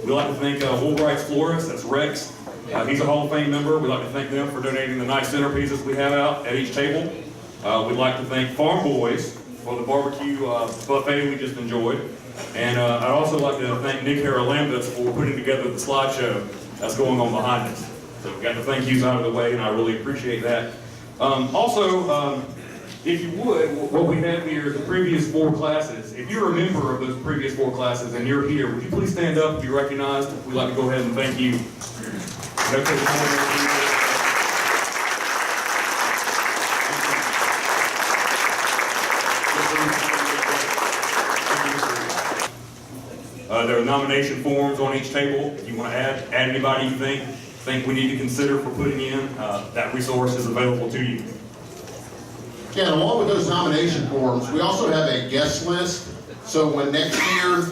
We'd like to thank Woolbright's Florist, that's Rex. He's a Hall of Fame member. We'd like to thank them for donating the nice centerpieces we have out at each table. We'd like to thank Farm Boys for the barbecue buffet we just enjoyed. And I'd also like to thank Nick Haralambis for putting together the slideshow that's going on behind us. So we got the thank yous out of the way, and I really appreciate that. If you would, what we have here is the previous 4 classes. If you're a member of those previous 4 classes and you're here, would you please stand up and be recognized? We'd like to go ahead and thank you. There are nomination forms on each table. If you want to add anybody you think we need to consider for putting in, that resource is available to you. Yeah, and along with those nomination forms, we also have a guest list. So when next year,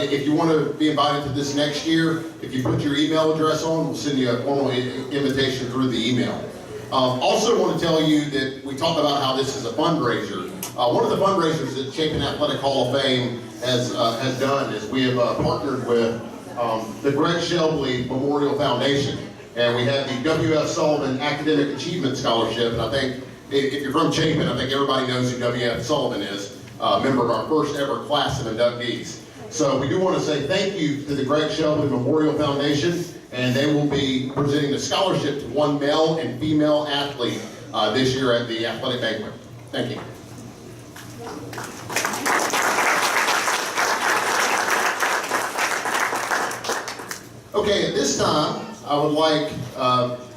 if you want to be invited to this next year, if you put your email address on, we'll send you a formal invitation through the email. Also want to tell you that we talked about how this is a fundraiser. One of the fundraisers that Chapin Athletic Hall of Fame has done is we have partnered with the Greg Shelby Memorial Foundation. And we have the W.F. Sullivan Academic Achievement Scholarship. And I think if you're from Chapin, I think everybody knows who W.F. Sullivan is, a member of our first ever class of inductees. So we do want to say thank you to the Greg Shelby Memorial Foundation, and they will be presenting the scholarship to 1 male and female athlete this year at the athletic banquet. Thank you. Okay, at this time, I would like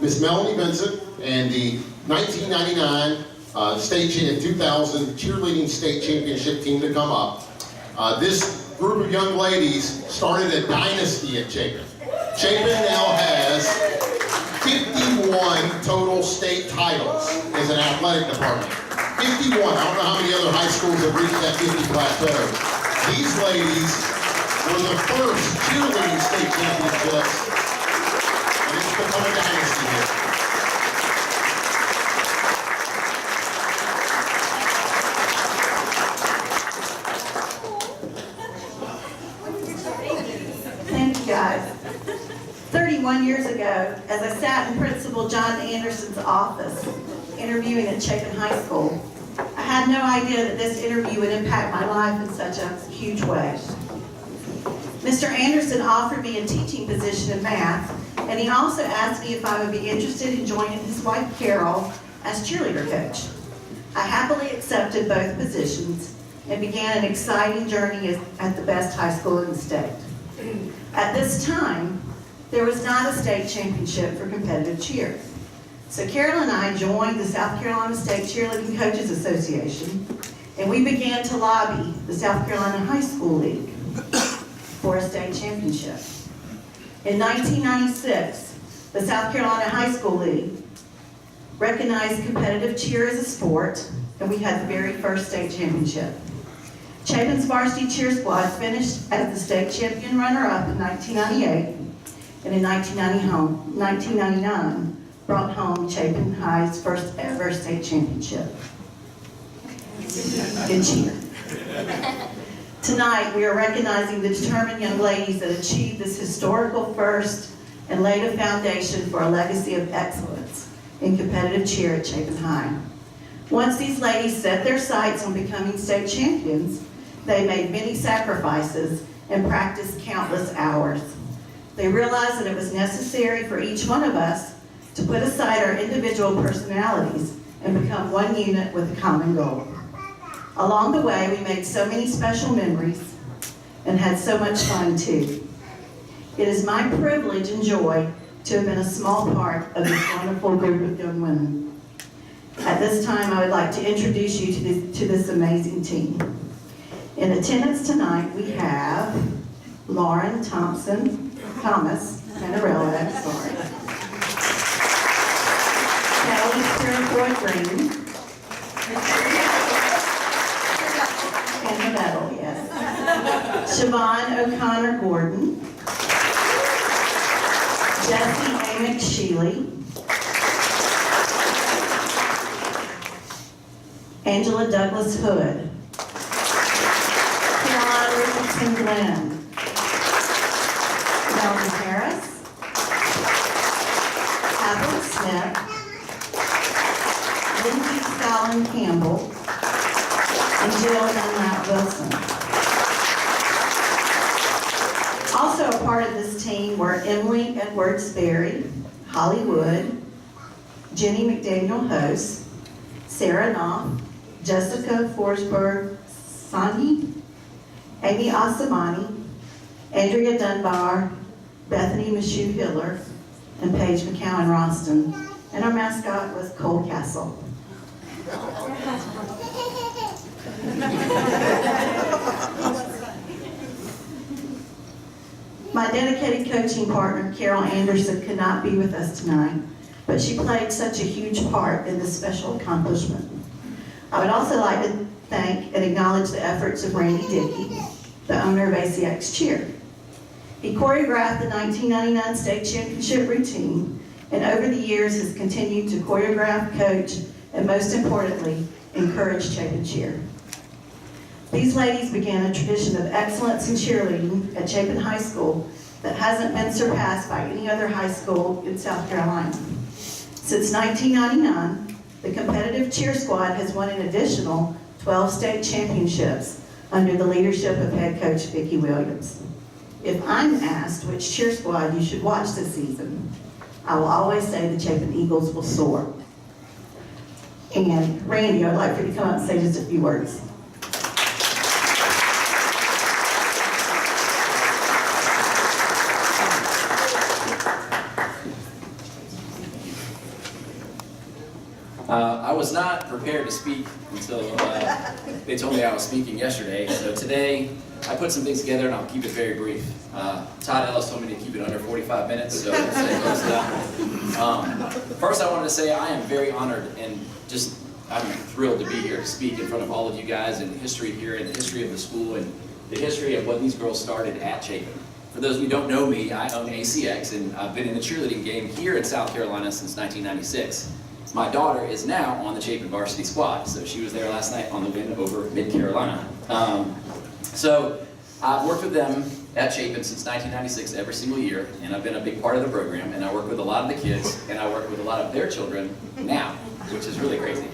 Miss Melanie Vincent and the 1999 2000 cheerleading state championship team to come up. This group of young ladies started a dynasty at Chapin. Chapin now has 51 total state titles as an athletic department. 51. I don't know how many other high schools have reached that 50 plateau. These ladies were the first cheerleading state championships, and it's become a dynasty here. Thank you, guys. 31 years ago, as I sat in Principal John Anderson's office interviewing at Chapin High School, I had no idea that this interview would impact my life in such a huge way. Mr. Anderson offered me a teaching position in math, and he also asked me if I would be interested in joining his wife Carol as cheerleader coach. I happily accepted both positions and began an exciting journey at the best high school in the state. At this time, there was not a state championship for competitive cheer. So Carol and I joined the South Carolina State Cheerleading Coaches Association, and we began to lobby the South Carolina High School League for a state championship. In 1996, the South Carolina High School League recognized competitive cheer as a sport, and we had the very first state championship. Chapin's varsity cheer squad finished as the state champion runner-up in 1998, and in 1999 brought home Chapin High's first ever state championship. Good cheer. Tonight, we are recognizing the determined young ladies that achieved this historical first and laid a foundation for a legacy of excellence in competitive cheer at Chapin High. Once these ladies set their sights on becoming state champions, they made many sacrifices and practiced countless hours. They realized that it was necessary for each one of us to put aside our individual personalities and become one unit with a common goal. Along the way, we made so many special memories and had so much fun too. It is my privilege and joy to have been a small part of this wonderful group of young women. At this time, I would like to introduce you to this amazing team. In attendance tonight, we have Lauren Thomas, Panarello, sorry. Kelly Springboard Green. And the medal, yes. Siobhan O'Connor Gordon. Jessie Amick Sheely. Angela Douglas Hood. Caroline Richardson Glenn. Melvin Harris, Catherine Smith, Lindsay Fallon Campbell, and Jill Dunlap Wilson. Also a part of this team were Emily Edwards Berry, Holly Wood, Jenny McDaniel Host, Sarah Knopf, Jessica Forsberg Sani, Amy Asamani, Andrea Dunbar, Bethany Michoud Hiller, and Paige McCowan Roston. And our mascot was Cole Castle. My dedicated coaching partner, Carol Anderson, could not be with us tonight, but she played such a huge part in this special accomplishment. I would also like to thank and acknowledge the efforts of Randy Dickey, the owner of ACX Cheer. He choreographed the 1999 state championship routine, and over the years has continued to choreograph, coach, and most importantly, encourage Chapin Cheer. These ladies began a tradition of excellence in cheerleading at Chapin High School that hasn't been surpassed by any other high school in South Carolina. Since 1999, the competitive cheer squad has won an additional 12 state championships under the leadership of head coach Vicki Williams. If I'm asked which cheer squad you should watch this season, I will always say the Chapin Eagles will soar. And Randy, I'd like for you to come up and say just a few words. I was not prepared to speak until they told me I was speaking yesterday. So today, I put some things together and I'll keep it very brief. Todd Ellis told me to keep it under 45 minutes, so we'll stay close to that. First, I wanted to say I am very honored and I'm thrilled to be here to speak in front of all of you guys and the history here and the history of the school and the history of what these girls started at Chapin. For those of you who don't know me, I own ACX and I've been in the cheerleading game here in South Carolina since 1996. My daughter is now on the Chapin varsity squad, so she was there last night on the win over Mid-Carolina. So I've worked with them at Chapin since 1996 every single year, and I've been a big part of the program, and I work with a lot of the kids, and I work with a lot of their children now, which is really crazy.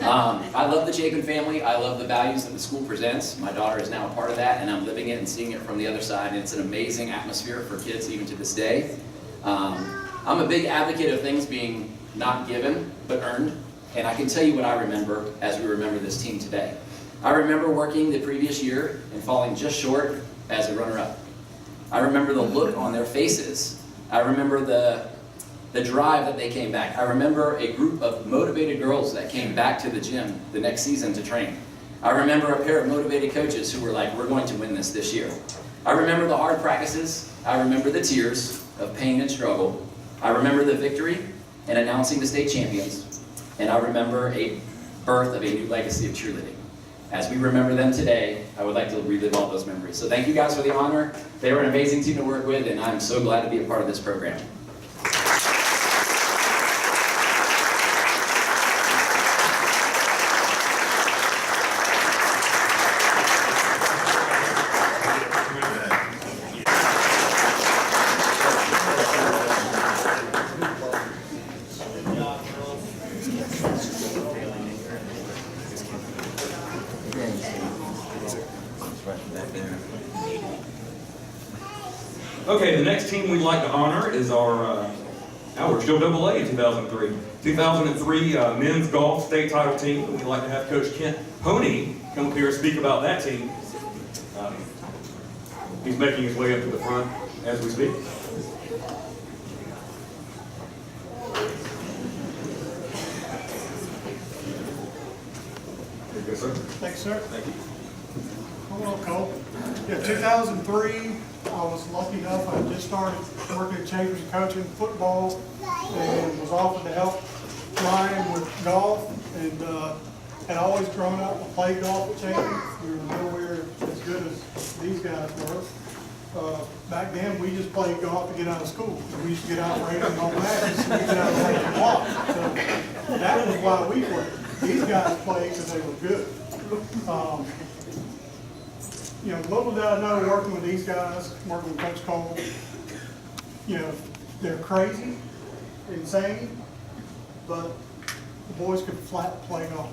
I love the Chapin family. I love the values that the school presents. My daughter is now a part of that, and I'm living it and seeing it from the other side, and it's an amazing atmosphere for kids even to this day. I'm a big advocate of things being not given, but earned. And I can tell you what I remember as we remember this team today. I remember working the previous year and falling just short as a runner-up. I remember the look on their faces. I remember the drive that they came back. I remember a group of motivated girls that came back to the gym the next season to train. I remember a pair of motivated coaches who were like, we're going to win this year. I remember the hard practices. I remember the tears of pain and struggle. I remember the victory and announcing the state champions, and I remember a birth of a new legacy of cheerleading. As we remember them today, I would like to relive all those memories. So thank you guys for the honor. They were an amazing team to work with, and I'm so glad to be a part of this program. Okay, the next team we'd like to honor is our, now we're still AA in 2003. 2003 men's golf state title team. We'd like to have Coach Kent Pony come up here and speak about that team. He's making his way up to the front as we speak. Yes, sir. Thanks, sir. Thank you. Hello, Cole. Yeah, 2003, I was lucky enough, I just started working at Chapin coaching football and was offered to help Ryan with golf, and had always grown up and played golf at Chapin. We were nowhere as good as these guys were. Back then, we just played golf to get out of school. We used to get out racing on matches, and we get out and take a walk. So that was why we played. These guys played because they were good. You know, little did I know, working with these guys, working with Coach Cole, you know, they're crazy, insane, but the boys could flat play golf.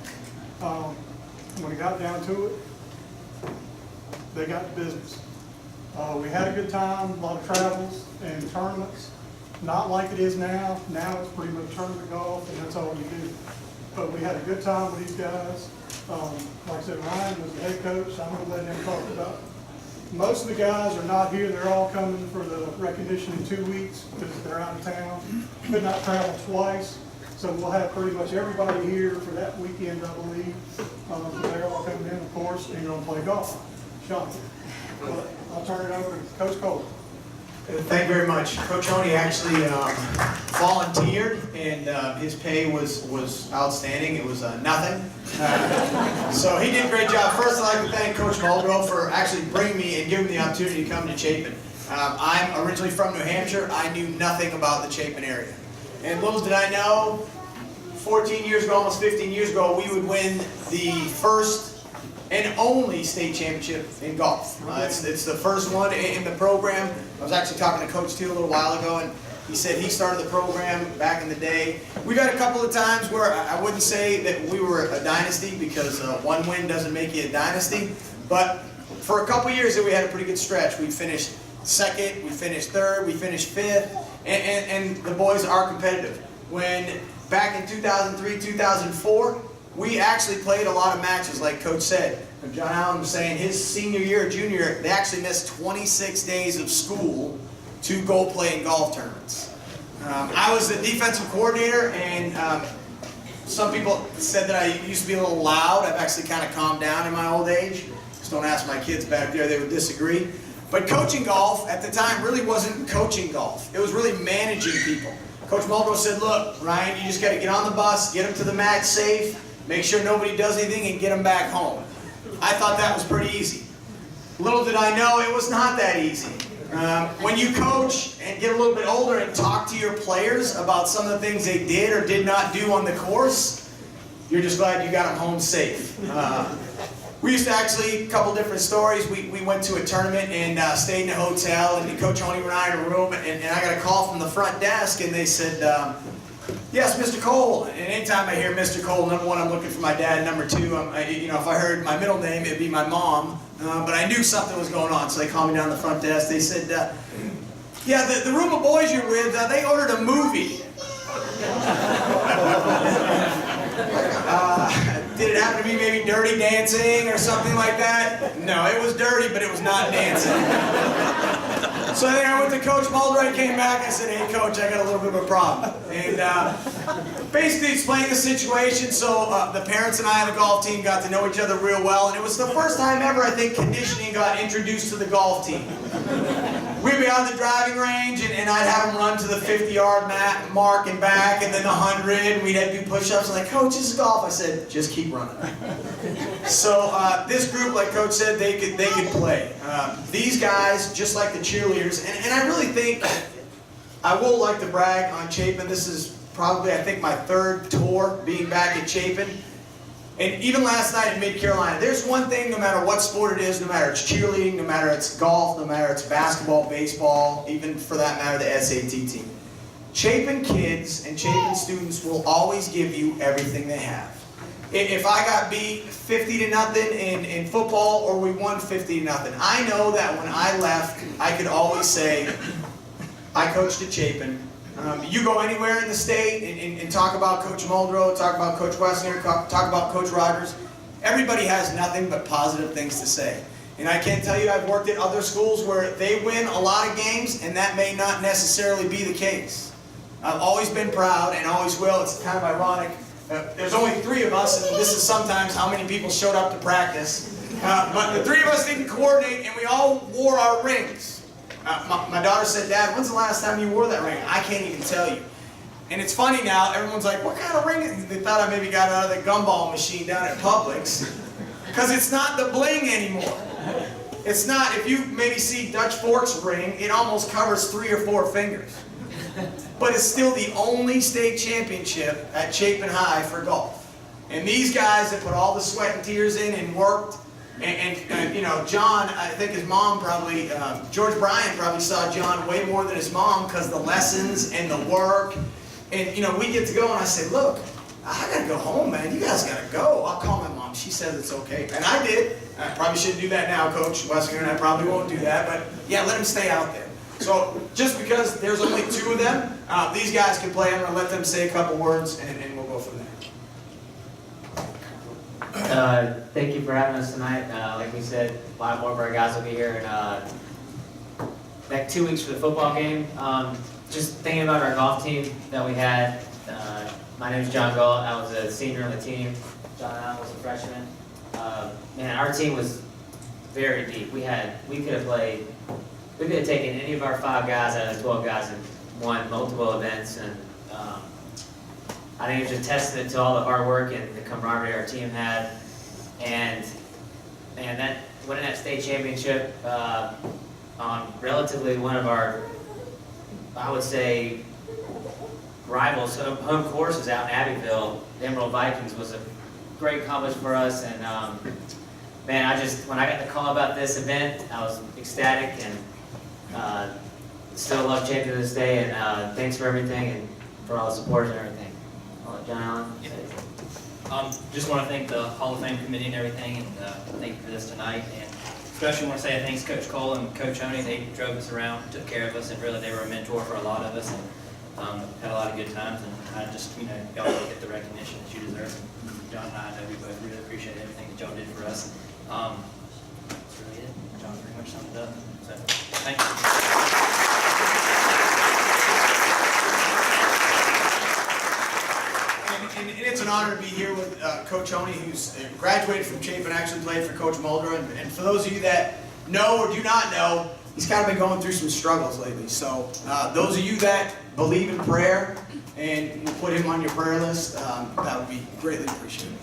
When it got down to it, they got business. We had a good time, a lot of travels and tournaments. Not like it is now. Now it's pretty much tournament golf, and that's all we do. But we had a good time with these guys. Like I said, Ryan was the head coach. I'm going to let him talk about it. Most of the guys are not here. They're all coming for the recognition in 2 weeks because they're out of town. Could not travel twice. So we'll have pretty much everybody here for that weekend, I believe. They're all coming in, of course, and going to play golf. Shocking. But I'll turn it over to Coach Cole. Thank you very much. Coach Honey actually volunteered, and his pay was outstanding. It was nothing. So he did a great job. First, I'd like to thank Coach Muldrow for actually bringing me and giving me the opportunity to come to Chapin. I'm originally from New Hampshire. I knew nothing about the Chapin area. And little did I know, 14 years ago, almost 15 years ago, we would win the first and only state championship in golf. It's the first one in the program. I was actually talking to Coach Teal a little while ago, and he said he started the program back in the day. We've had a couple of times where I wouldn't say that we were a dynasty, because one win doesn't make you a dynasty, but for a couple of years we had a pretty good stretch. We finished second, we finished third, we finished fifth, and the boys are competitive. When back in 2003, 2004, we actually played a lot of matches, like Coach said. John Allen was saying his senior year, junior year, they actually missed 26 days of school to go play in golf tournaments. I was the defensive coordinator, and some people said that I used to be a little loud. I've actually kind of calmed down in my old age. Just don't ask my kids back there, they would disagree. But coaching golf at the time really wasn't coaching golf. It was really managing people. Coach Muldrow said, look, Ryan, you just got to get on the bus, get them to the mat safe, make sure nobody does anything, and get them back home. I thought that was pretty easy. Little did I know it was not that easy. When you coach and get a little bit older and talk to your players about some of the things they did or did not do on the course, you're just glad you got them home safe. We used to actually, a couple different stories, we went to a tournament and stayed in a hotel, and Coach Honey and I in a room, and I got a call from the front desk, and they said, yes, Mr. Cole. And anytime I hear Mr. Cole, number one, I'm looking for my dad. Number two, you know, if I heard my middle name, it'd be my mom. But I knew something was going on, so they called me down the front desk. They said, yeah, the room of boys you're with, they ordered a movie. Did it happen to be maybe Dirty Dancing or something like that? No, it was dirty, but it was not dancing. So then I went to Coach Muldrow, came back, I said, hey Coach, I got a little bit of a problem. And basically explained the situation, so the parents and I on the golf team got to know each other real well, and it was the first time ever, I think, conditioning got introduced to the golf team. We'd be on the driving range, and I'd have them run to the 50-yard mark and back, and then the 100, and we'd have to do push-ups. I'm like, Coach, this is golf. I said, just keep running. So this group, like Coach said, they could play. These guys, just like the cheerleaders, and I really think, I will like to brag on Chapin. This is probably, I think, my third tour being back at Chapin. And even last night in Mid-Carolina, there's one thing, no matter what sport it is, no matter it's cheerleading, no matter it's golf, no matter it's basketball, baseball, even for that matter the SAT team. Chapin kids and Chapin students will always give you everything they have. If I got beat 50-0 in football, or we won 50-0, I know that when I left, I could always say, I coached at Chapin. You go anywhere in the state and talk about Coach Muldrow, talk about Coach Wessner, talk about Coach Rogers. Everybody has nothing but positive things to say. And I can't tell you, I've worked at other schools where they win a lot of games, and that may not necessarily be the case. I've always been proud, and always will. It's kind of ironic. There's only 3 of us, and this is sometimes how many people showed up to practice. But the 3 of us didn't coordinate, and we all wore our rings. My daughter said, Dad, when's the last time you wore that ring? I can't even tell you. And it's funny now, everyone's like, what kind of ring? They thought I maybe got out of the gumball machine down at Publix. Because it's not the bling anymore. It's not, if you maybe see Dutch Fork's ring, it almost covers 3 or 4 fingers. But it's still the only state championship at Chapin High for golf. And these guys that put all the sweat and tears in and worked, And you know, John, I think his mom probably, George Bryant probably saw John way more than his mom because the lessons and the work. And you know, we get to go and I say, look, I gotta go home, man. You guys gotta go. I'll call my mom. She says it's okay. And I did. I probably shouldn't do that now, Coach Wesker, and I probably won't do that. But yeah, let him stay out there. So just because there's only 2 of them, these guys can play. I'm gonna let them say a couple words and we'll go from there. Thank you for having us tonight. Like we said, a lot more of our guys will be here in like 2 weeks for the football game. Just thinking about our golf team that we had. My name is John Galt. I was a senior on the team. John Allen was a freshman. Man, our team was very deep. We could have taken any of our 5 guys out of the 12 guys and won multiple events. And I think it was a testament to all the hard work and the camaraderie our team had. And that winning that state championship on relatively one of our, I would say, rivals, home courses out in Abbeville, the Emerald Vikings, was a great accomplishment for us. And man, when I got the call about this event, I was ecstatic and still love Chapin to this day. And thanks for everything and for all the support and everything. I'll let John Allen say it. Just want to thank the Hall of Fame committee and everything, and thank you for this tonight. And especially want to say thanks to Coach Cole and Coach Oney. They drove us around, took care of us, and really they were a mentor for a lot of us, and had a lot of good times. And I just, you know, y'all will get the recognition that you deserve. And John and I know we both really appreciate everything that y'all did for us. That's really it. John pretty much summed it up. So thank you. And it's an honor to be here with Coach Oney, who's graduated from Chapin, actually played for Coach Mulder. And for those of you that know or do not know, he's kind of been going through some struggles lately. So those of you that believe in prayer and will put him on your prayer list, that would be greatly appreciated.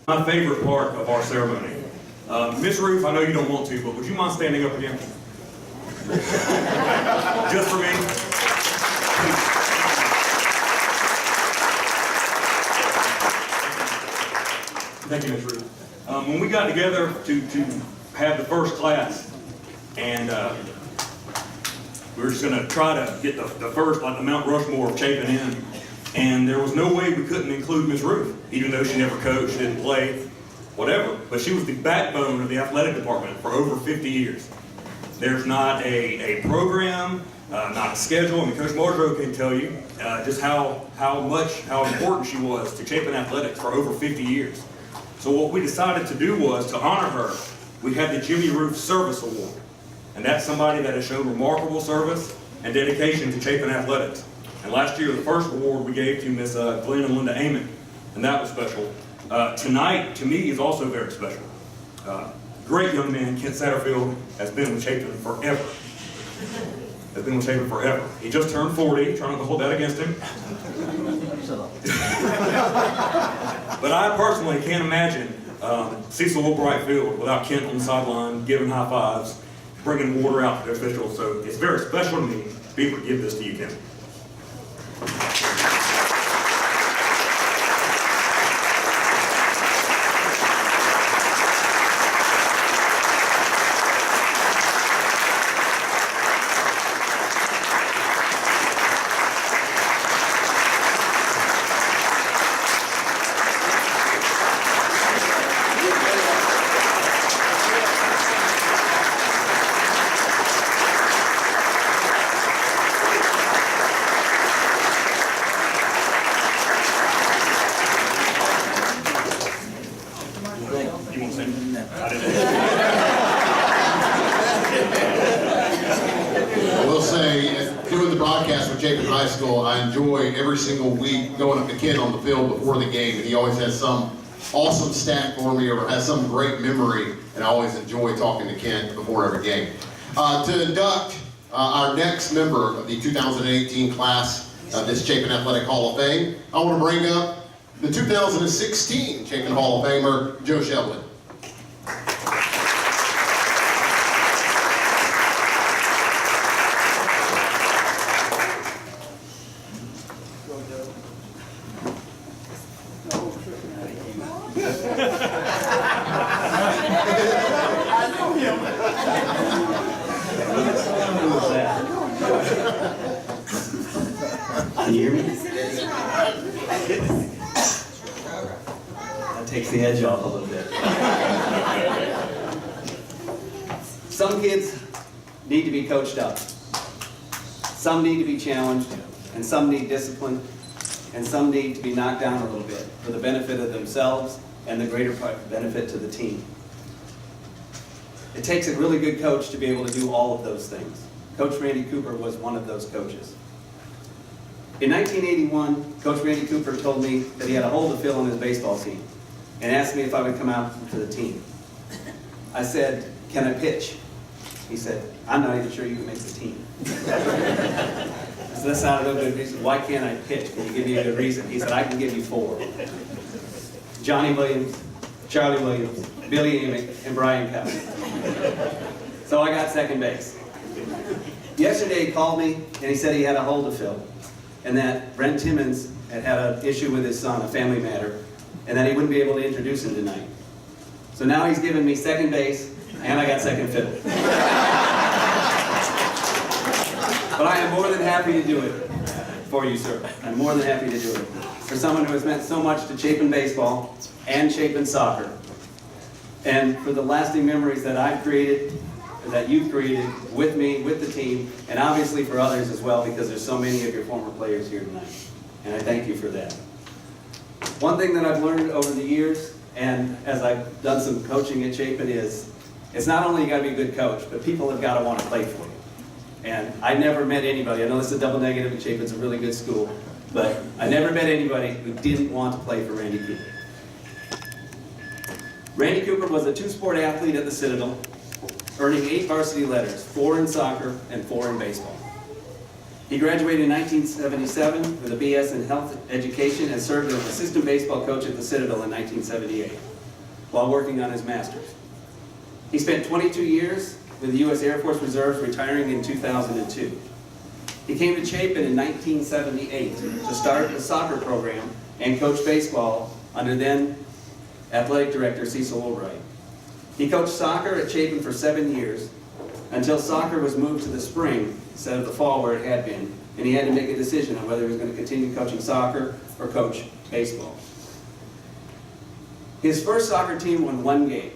My favorite part of our ceremony. Miss Ruff, I know you don't want to, but would you mind standing up again? Just for me? Thank you, Miss Ruff. When we got together to have the first class, and we were just going to try to get the first, like the Mount Rushmore of Chapin in, and there was no way we couldn't include Miss Ruff, even though she never coached, didn't play, whatever. But she was the backbone of the athletic department for over 50 years. There's not a program, not a schedule. I mean, Coach Marjoe can tell you just how important she was to Chapin athletics for over 50 years. So what we decided to do was to honor her. We had the Jimmie Ruff Service Award. And that's somebody that has shown remarkable service and dedication to Chapin athletics. And last year, the first award we gave to Miss Glenn and Linda Amon, and that was special. Tonight, to me, is also very special. Great young man, Kent Satterfield, has been with Chapin forever. He just turned 40, trying not to hold that against him. But I personally can't imagine Cecil Wilbright Field without Kent on the sideline, giving high fives, bringing water out to the officials. So it's very special to me to be able to give this to you, Kent. I enjoy every single week going up to Ken on the field before the game, and he always has some awesome stat for me or has some great memory, and I always enjoy talking to Ken before every game. To induct our next member of the 2018 class of this Chapin Athletic Hall of Fame, I want to bring up the 2016 Chapin Hall of Famer, Joe Sheldon. Can you hear me? That takes the edge off a little bit. Some kids need to be coached up. Some need to be challenged, and some need discipline, and some need to be knocked down a little bit for the benefit of themselves and the greater benefit to the team. It takes a really good coach to be able to do all of those things. Coach Randy Cooper was one of those coaches. In 1981, Coach Randy Cooper told me that he had a hole to fill in his baseball team and asked me if I would come out to the team. I said, "Can I pitch?" He said, "I'm not even sure you can make the team." So that sounded a good reason. "Why can't I pitch? Can you give me a good reason?" He said, "I can give you 4. Johnny Williams, Charlie Williams, Billy Amick, and Brian Cowsert." So I got second base. Yesterday he called me and he said he had a hole to fill, and that Brent Timmons had an issue with his son, a family matter, and that he wouldn't be able to introduce him tonight. So now he's given me second base, and I got second fiddle. But I am more than happy to do it for you, sir. I'm more than happy to do it. For someone who has meant so much to Chapin baseball and Chapin soccer. And for the lasting memories that I've created, that you've created with me, with the team, and obviously for others as well, because there's so many of your former players here tonight. And I thank you for that. One thing that I've learned over the years, and as I've done some coaching at Chapin, is it's not only you got to be a good coach, but people have got to want to play for you. And I never met anybody, I know this is a double negative at Chapin, it's a really good school, but I never met anybody who didn't want to play for Randy Cooper. Randy Cooper was a 2-sport athlete at the Citadel, earning 8 varsity letters, 4 in soccer and 4 in baseball. He graduated in 1977 with a BS in health education and served as assistant baseball coach at the Citadel in 1978 while working on his master's. He spent 22 years with the U.S. Air Force Reserves, retiring in 2002. He came to Chapin in 1978 to start the soccer program and coach baseball under then athletic director Cecil Albright. He coached soccer at Chapin for 7 years until soccer was moved to the spring instead of the fall where it had been, and he had to make a decision on whether he was going to continue coaching soccer or coach baseball. His first soccer team won 1 game,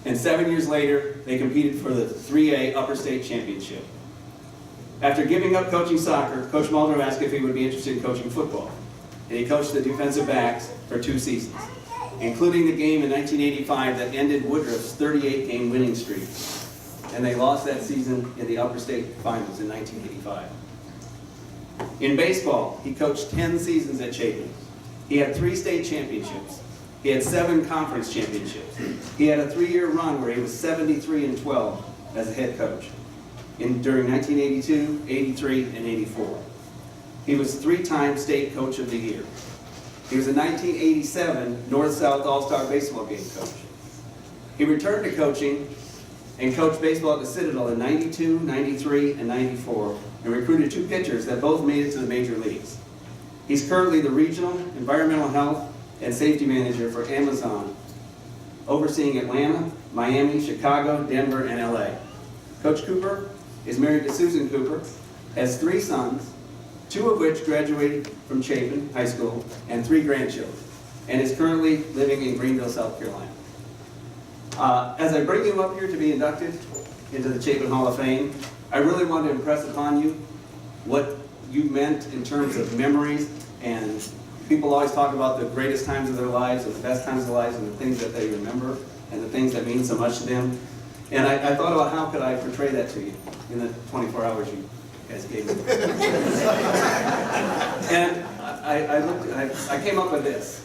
and 7 years later they competed for the 3A Upper State Championship. After giving up coaching soccer, Coach Muldrow asked if he would be interested in coaching football, and he coached the defensive backs for 2 seasons, including the game in 1985 that ended Woodruff's 38-game winning streak. And they lost that season in the Upper State Finals in 1985. In baseball, he coached 10 seasons at Chapin. He had 3 state championships. He had 7 conference championships. He had a 3-year run where he was 73-12 as a head coach during 1982, 83, and 84. He was 3-time state coach of the year. He was a 1987 North-South All-Star Baseball Game coach. He returned to coaching and coached baseball at the Citadel in 92, 93, and 94, and recruited 2 pitchers that both made it to the major leagues. He's currently the Regional Environmental Health and Safety Manager for Amazon, overseeing Atlanta, Miami, Chicago, Denver, and LA. Coach Cooper is married to Susan Cooper, has 3 sons, 2 of which graduated from Chapin High School, and 3 grandchildren, and is currently living in Greenville, South Carolina. As I bring you up here to be inducted into the Chapin Hall of Fame, I really want to impress upon you what you meant in terms of memories, and people always talk about the greatest times of their lives and the best times of their lives and the things that they remember and the things that mean so much to them. And I thought about how could I portray that to you in the 24 hours you guys gave me. And I came up with this.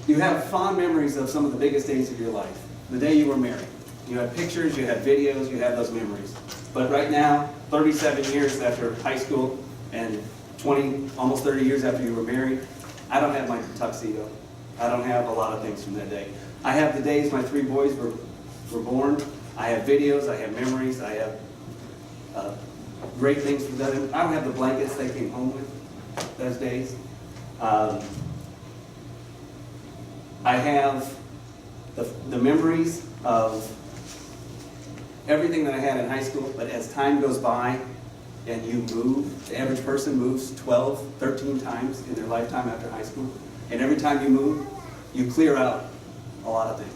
You have fond memories of some of the biggest days of your life. The day you were married. You had pictures, you had videos, you had those memories. But right now, 37 years after high school and almost 30 years after you were married, I don't have my tuxedo. I don't have a lot of things from that day. I have the days my 3 boys were born. I have videos, I have memories, I have great things from them. I don't have the blankets they came home with that those days. I have the memories of everything that I had in high school, but as time goes by and you move, the average person moves 12, 13 times in their lifetime after high school. And every time you move, you clear out a lot of things.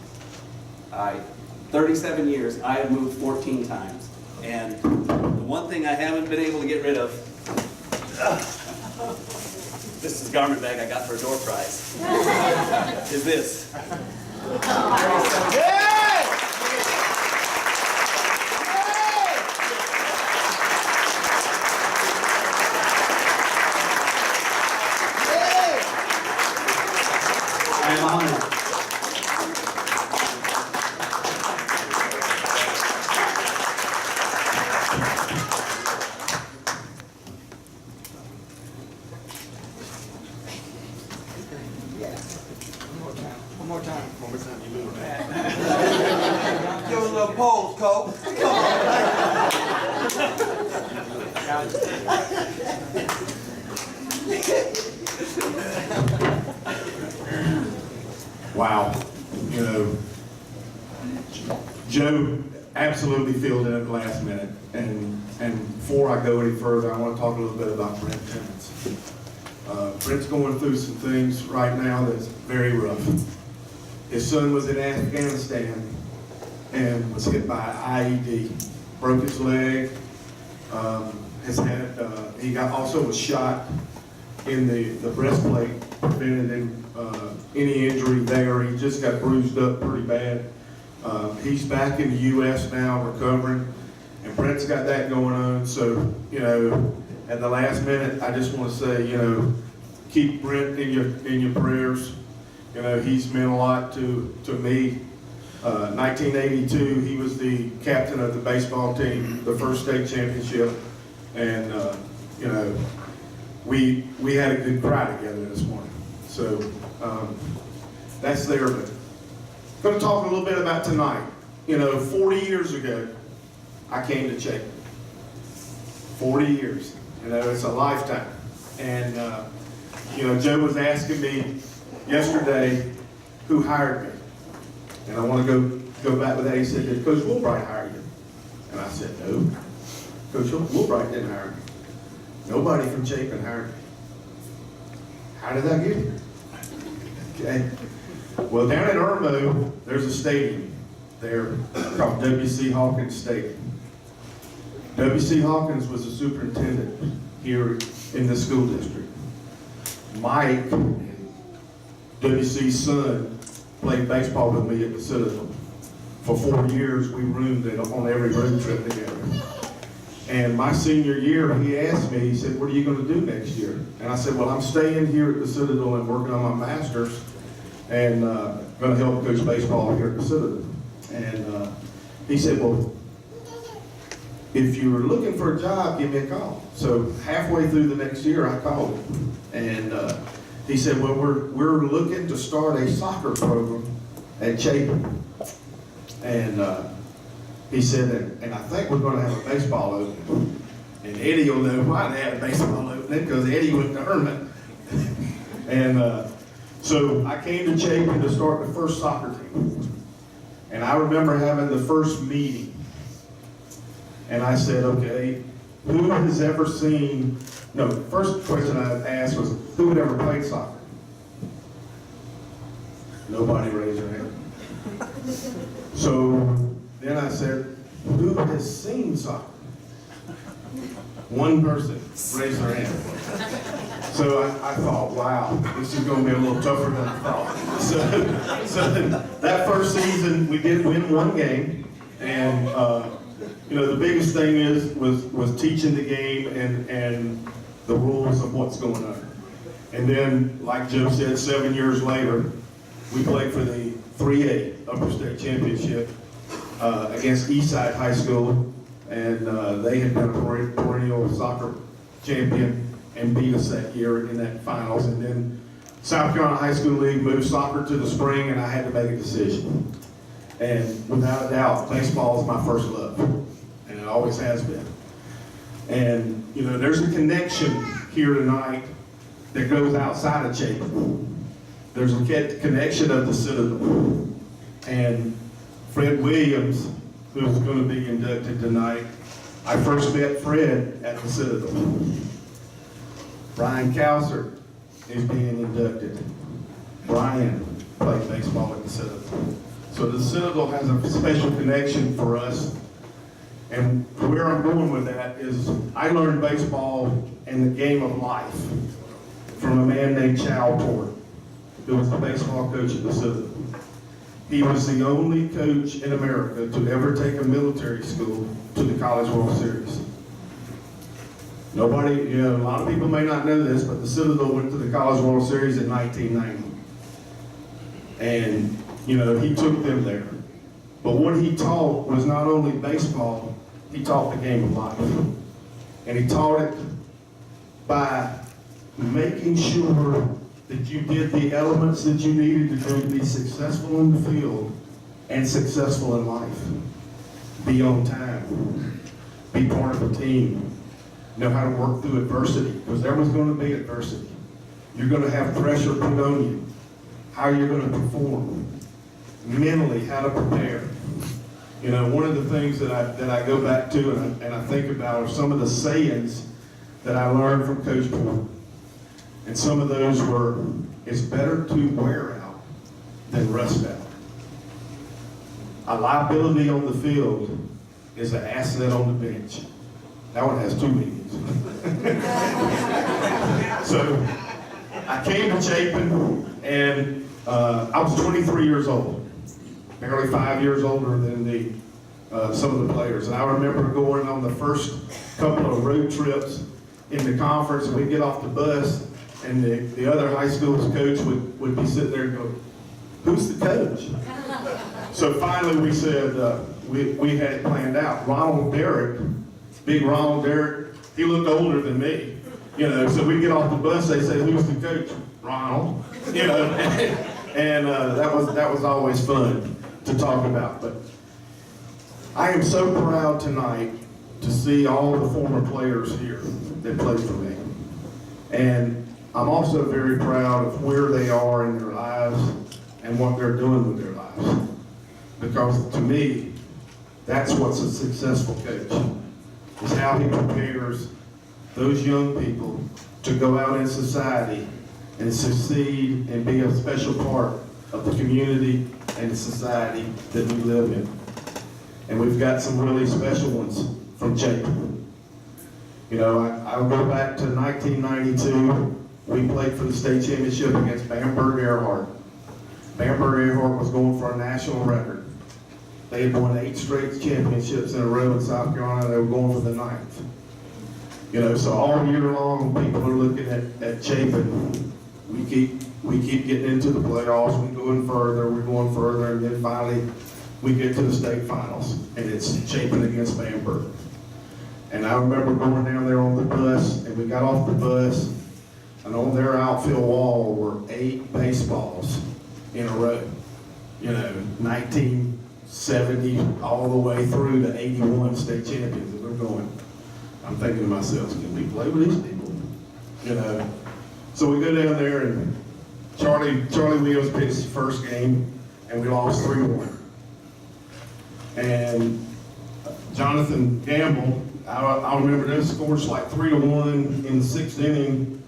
37 years, I have moved 14 times. And the one thing I haven't been able to get rid of, this is a garment bag I got for a door prize, is this. 37 I am honored. One more time. You move that. Give us a little pose, Coach. Wow. You know, Joe absolutely filled in at the last minute. And before I go any further, I want to talk a little bit about Brent Timmons. Brent's going through some things right now that's very rough. His son was in Afghanistan and was hit by an IED, broke his leg, he also was shot in the breastplate, prevented him any injury there. He just got bruised up pretty bad. He's back in the U.S. now, recovering, and Brent's got that going on. So, you know, at the last minute, I just want to say, you know, keep Brent in your prayers. You know, he's meant a lot to me. 1982, he was the captain of the baseball team, the first state championship, and you know, we had a good cry together this morning. So that's there. But I'm going to talk a little bit about tonight. You know, 40 years ago, I came to Chapin. 40 years. You know, it's a lifetime. And you know, Joe was asking me yesterday who hired me. And I want to go back with that. He said, did Coach Woolbright hire you? And I said, no. Coach Woolbright didn't hire me. Nobody from Chapin hired me. How did I get here? Okay. Well, down at Irmo, there's a stadium there called W.C. Hawkins Stadium. W.C. Hawkins was the superintendent here in the school district. Mike, W.C.'s son, played baseball with me at the Citadel. For 4 years, we roomed on every road trip together. And my senior year, he asked me, he said, what are you going to do next year? And I said, well, I'm staying here at the Citadel and working on my master's and going to help coach baseball here at the Citadel. And he said, well, if you're looking for a job, give me a call. So halfway through the next year, I called him. And he said, well, we're looking to start a soccer program at Chapin. And he said, and I think we're going to have a baseball opening. And Eddie will know why they had a baseball opening, because Eddie went to Herman. And so I came to Chapin to start the first soccer team. And I remember having the first meeting. And I said, okay, who has ever seen, no, the first question I asked was, who had ever played soccer? Nobody raised their hand. So then I said, who has seen soccer? One person raised their hand. So I thought, wow, this is going to be a little tougher than I thought. So that first season, we did win one game. And you know, the biggest thing was teaching the game and the rules of what's going on. And then, like Joe said, 7 years later, we played for the 3A Upper State Championship against Eastside High School, and they had been a perennial soccer champion and beat us that year in that finals. And then South Carolina High School League moved soccer to the spring, and I had to make a decision. And without a doubt, baseball is my first love, and it always has been. And you know, there's a connection here tonight that goes outside of Chapin. There's a connection of the Citadel. And Fred Williams, who's going to be inducted tonight, I first met Fred at the Citadel. Brian Cowsert is being inducted. Brian played baseball at the Citadel. So the Citadel has a special connection for us. And where I'm going with that is I learned baseball and the game of life from a man named Chapin, who was the baseball coach at the Citadel. He was the only coach in America to ever take a military school to the College World Series. Nobody, a lot of people may not know this, but the Citadel went to the College World Series in 1990. And, he took them there. But what he taught was not only baseball, he taught the game of life. And he taught it by making sure that you did the elements that you needed to do to be successful in the field and successful in life. Be on time. Be part of a team. Know how to work through adversity, because there was going to be adversity. You're going to have pressure put on you. How you're going to perform. Mentally, how to prepare. One of the things that I go back to and I think about are some of the sayings that I learned from Coach Paul. And some of those were, it's better to wear out than rust out. A liability on the field is an asset on the bench. That one has two meanings. So I came to Chapin and I was 23 years old, barely 5 years older than some of the players. And I remember going on the first couple of road trips in the conference, and we'd get off the bus, and the other high school's coach would be sitting there and go, "Who's the coach?" So finally we said, we had it planned out. Ronald Derrick, big Ronald Derrick, he looked older than me. So we get off the bus, they say, "Who's the coach?" "Ronald." And that was always fun to talk about. But I am so proud tonight to see all the former players here that played for me. And I'm also very proud of where they are in their lives and what they're doing with their lives. Because to me, that's what's a successful coach, is how he prepares those young people to go out in society and succeed and be a special part of the community and the society that we live in. And we've got some really special ones from Chapin. I'll go back to 1992. We played for the state championship against Bamberg-Ehrhardt. Bamberg-Ehrhardt was going for a national record. They had won 8 straight championships in a row in South Carolina. They were going for the 9th. So all year long, people are looking at Chapin. We keep getting into the playoffs. We're going further, and then finally we get to the state finals, and it's Chapin against Barber. And I remember going down there on the bus, and we got off the bus, and on their outfield wall were 8 baseballs in a row. 1970 all the way through to 81 state champions. And we're going, I'm thinking to myself, can we play with these people? So we go down there, and Charlie Williams pitched his first game, and we lost 3-1. And Jonathan Gamble, I remember this, scored like 3-1 in the 6th inning.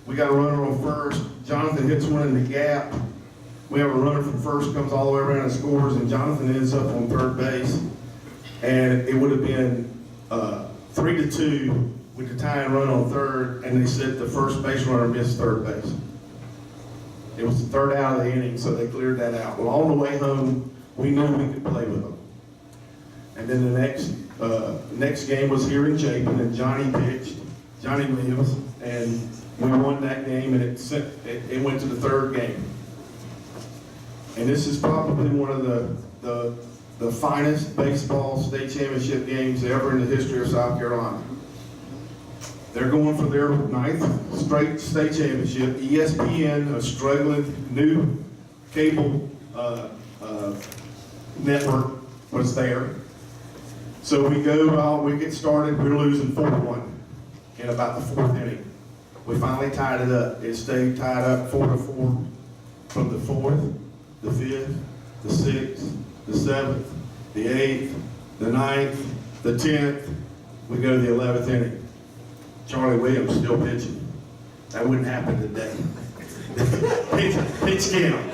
We got a runner on first. Jonathan hits one in the gap. We have a runner from first, comes all the way around and scores, and Jonathan ends up on third base. And it would have been 3-2 with the tying run on third, and they said the first base runner missed third base. It was the third out of the inning, so they cleared that out. Well, on the way home, we knew we could play with them. And then the next game was here in Chapin, and Johnny pitched, Johnny Williams, and we won that game, and it went to the 3rd game. And this is probably one of the finest baseball state championship games ever in the history of South Carolina. They're going for their 9th straight state championship. ESPN, a struggling new cable network, was there. So we get started, we're losing 4-1 in about the 4th inning. We finally tied it up. It stayed tied up 4-4 from the 4th, the 5th, the 6th, the 7th, the 8th, the 9th, the 10th. We go to the 11th inning. Charlie Williams still pitching. That wouldn't happen today. Pitch count.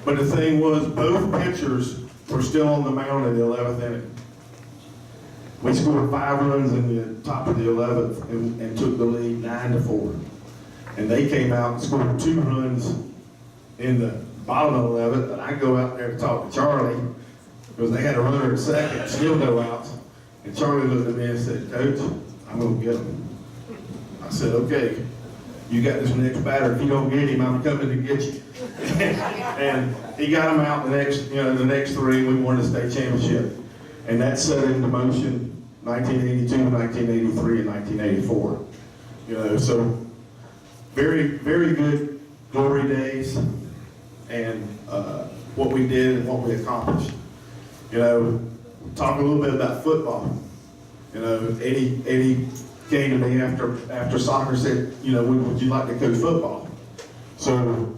But the thing was, both pitchers were still on the mound in the 11th inning. We scored 5 runs in the top of the 11th and took the lead 9-4. And they came out and scored 2 runs in the bottom of the 11th. And I go out there to talk to Charlie because they had a runner at second, still no outs. And Charlie looked at me and said, "Coach, I'm going to get him." I said, "Okay, you got this next batter. If you don't get him, I'm coming to get you." And he got him out the next 3. We won the state championship. And that set into motion 1982, 1983, and 1984. So very, very good glory days and what we did and what we accomplished. Talk a little bit about football. Eddie came to me after soccer, said, would you like to coach football? So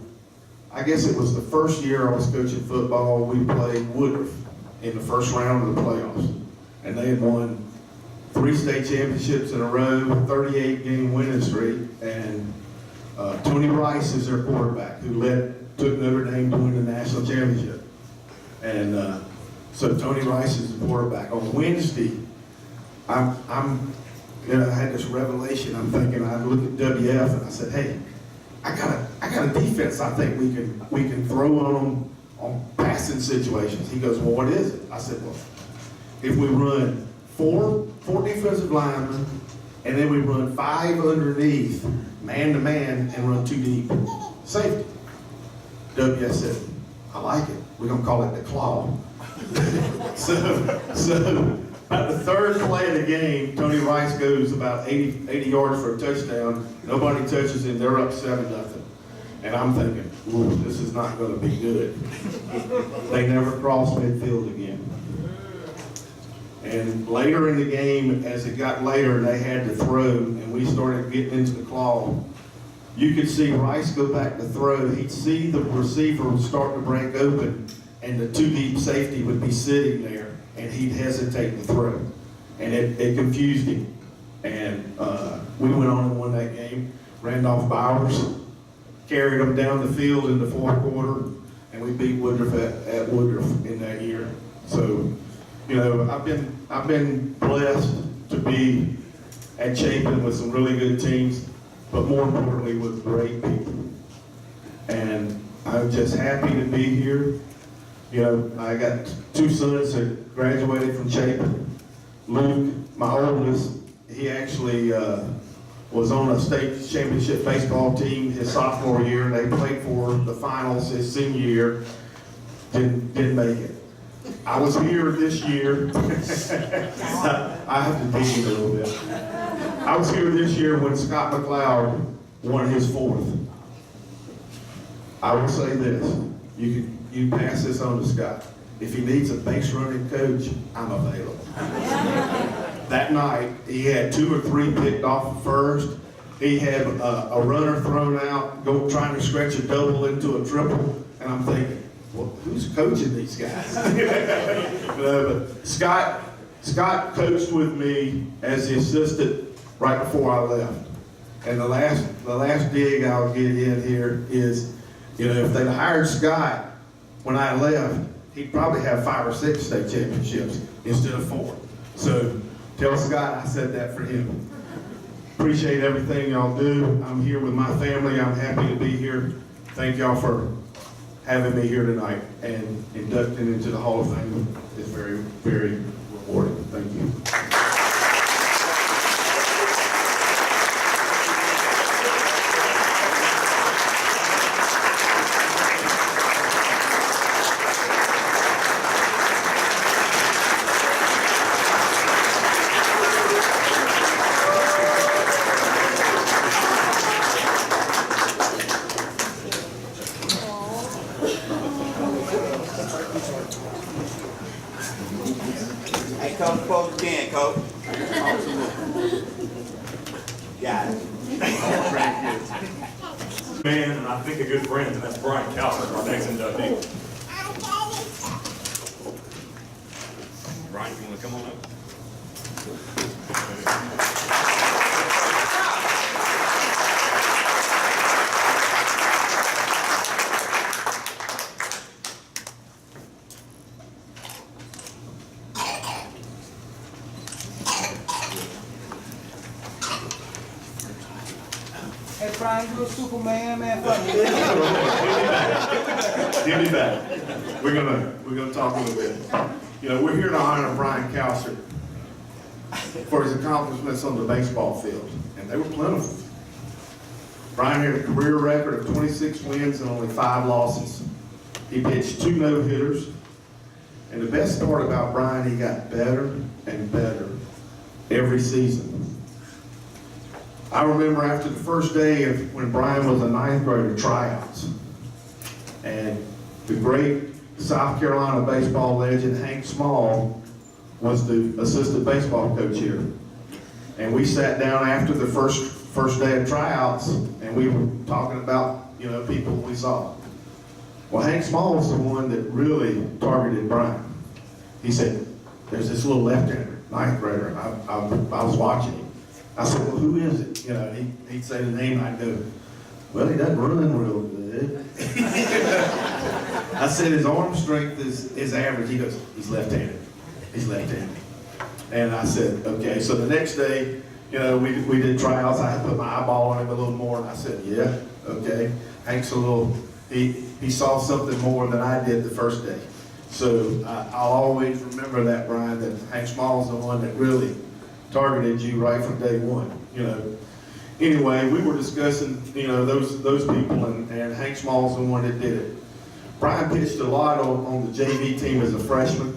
I guess it was the first year I was coaching football, we played Woodruff in the first round of the playoffs. And they had won 3 state championships in a row, 38-game winning streak, and Tony Rice is their quarterback who took Notre Dame to win the national championship. And so Tony Rice is the quarterback. On Wednesday, I had this revelation. I'm thinking, I looked at WF and I said, "Hey, I got a defense I think we can throw on them on passing situations." He goes, "Well, what is it?" I said, "Well, if we run four defensive linemen and then we run 5 underneath, man to man, and run 2 deep, safety." WF said, "I like it. We're gonna call it the claw." So at the 3rd play of the game, Tony Rice goes about 80 yards for a touchdown. Nobody touches him. They're up 7-0. And I'm thinking, "Ooh, this is not going to be good." They never crossed midfield again. And later in the game, as it got later, they had to throw, and we started getting into the claw. You could see Rice go back to throw. He'd see the receiver start to break open, and the 2 deep safety would be sitting there, and he'd hesitate to throw. And it confused him. And we went on and won that game. Randolph Bowers carried them down the field in the 4th quarter, and we beat Woodruff at Woodruff in that year. So, I've been blessed to be at Chapin with some really good teams, but more importantly with great people. And I'm just happy to be here. I got 2 sons that graduated from Chapin. Luke, my oldest, he actually was on a state championship baseball team his sophomore year. They played for the finals his senior year. Didn't make it. I was here this year. I have to dig in a little bit. I was here this year when Scott McLeod won his 4th. I will say this. You pass this on to Scott. If he needs a base running coach, I'm available. That night, he had 2 or 3 picked off first. He had a runner thrown out, trying to stretch a double into a triple, and I'm thinking, well, who's coaching these guys? But Scott coached with me as the assistant right before I left. And the last dig I'll get in here is, if they'd hired Scott when I left, he'd probably have 5 or 6 state championships instead of 4. So tell Scott I said that for him. Appreciate everything y'all do. I'm here with my family. I'm happy to be here. Thank y'all for having me here tonight, and inducting into the Hall of Fame is very, very rewarding. Thank you. Hey, come close again, Coach. man and I think a good friend, and that's Brian Cowsert, our next inductee. Brian, you want to come on up? Hey, Brian, you a Superman, man. Give me back. We're gonna talk a little bit. You know, we're here to honor Brian Cowsert for his accomplishments on the baseball field, and they were plentiful. Brian had a career record of 26 wins and only 5 losses. He pitched 2 no-hitters, and the best part about Brian, he got better and better every season. I remember after the first day of when Brian was a 9th grader, tryouts, and the great South Carolina baseball legend Hank Small was the assistant baseball coach here. And we sat down after the first day of tryouts, and we were talking about, you know, people we saw. Well, Hank Small was the one that really targeted Brian. He said, "There's this little left-hander, 9th grader." I was watching him. I said, "Well, who is it?" You know, he'd say the name, and I'd go, "Well, he doesn't run real good." I said, "His arm strength is average." He goes, "He's left-handed. He's left-handed." And I said, "Okay." So the next day, you know, we did tryouts. I had put my eyeball on him a little more, and I said, "Yeah, okay." Hank's a little, he saw something more than I did the first day. So I'll always remember that, Brian, that Hank Small's the one that really targeted you right from day one, you know. Anyway, we were discussing, you know, those people, and Hank Small's the one that did it. Brian pitched a lot on the JV team as a freshman.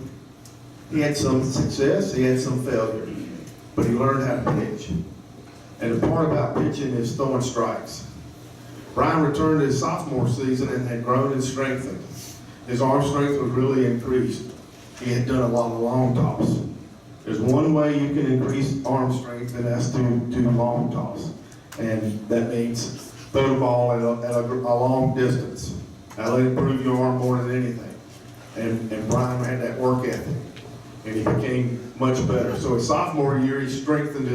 He had some success, he had some failure, but he learned how to pitch. And the part about pitching is throwing strikes. Brian returned his sophomore season and had grown and strengthened. His arm strength was really increased. He had done a lot of long toss. There's one way you can increase arm strength, and that's to long toss. And that means throw the ball at a long distance. That'll improve your arm more than anything. And Brian had that work ethic, and he became much better. So his sophomore year, he strengthened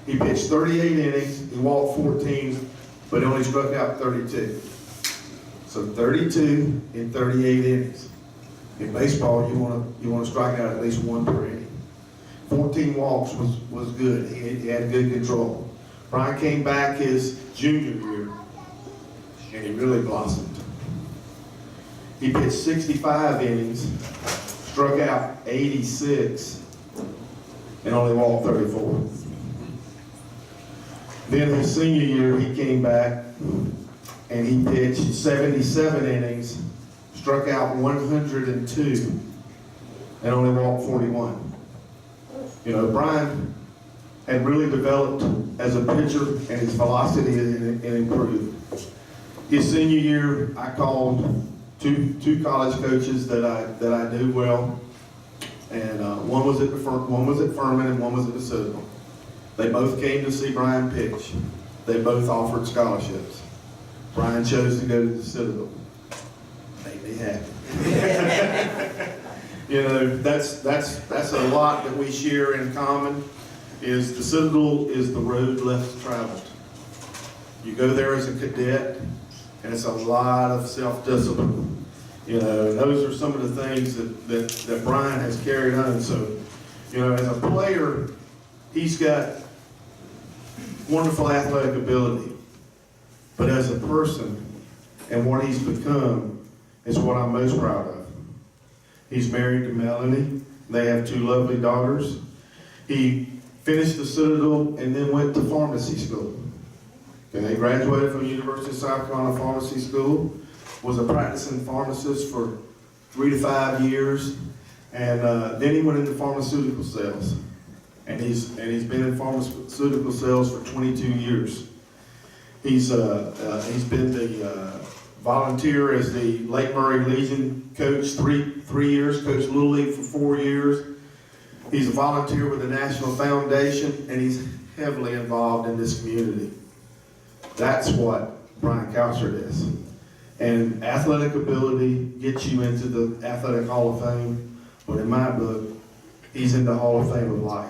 he pitched 38 innings, he walked 14, but only struck out 32. So 32 in 38 innings. In baseball, you want to strike out at least 1 per inning. 14 walks was good. He had good control. Brian came back his junior year, and he really blossomed. He pitched 65 innings, struck out 86, and only walked 34. Then his senior year, he came back, and he pitched 77 innings, struck out 102, and only walked 41. You know, Brian had really developed as a pitcher, and his velocity had improved. His senior year, I called two college coaches that I knew well, and one was at Furman and one was at the Citadel. They both came to see Brian pitch. They both offered scholarships. Brian chose to go to the Citadel. Made me happy. You know, that's a lot that we share in common. Is the Citadel is the road less traveled. You go there as a cadet, and it's a lot of self-discipline. You know, and those are some of the things that Brian has carried on. So, you know, as a player, he's got wonderful athletic ability. But as a person and what he's become is what I'm most proud of. He's married to Melanie. They have 2 lovely daughters. He finished the Citadel and then went to pharmacy school. And he graduated from the University of South Carolina Pharmacy School, was a practicing pharmacist for 3 to 5 years, and then he went into pharmaceutical sales. And he's been in pharmaceutical sales for 22 years. He's been the volunteer as the Lake Murray Legion coach 3 years, coached Little League for 4 years. He's a volunteer with the National Foundation, and he's heavily involved in this community. That's what Brian Cowsert is. And athletic ability gets you into the Athletic Hall of Fame, but in my book, he's in the Hall of Fame of life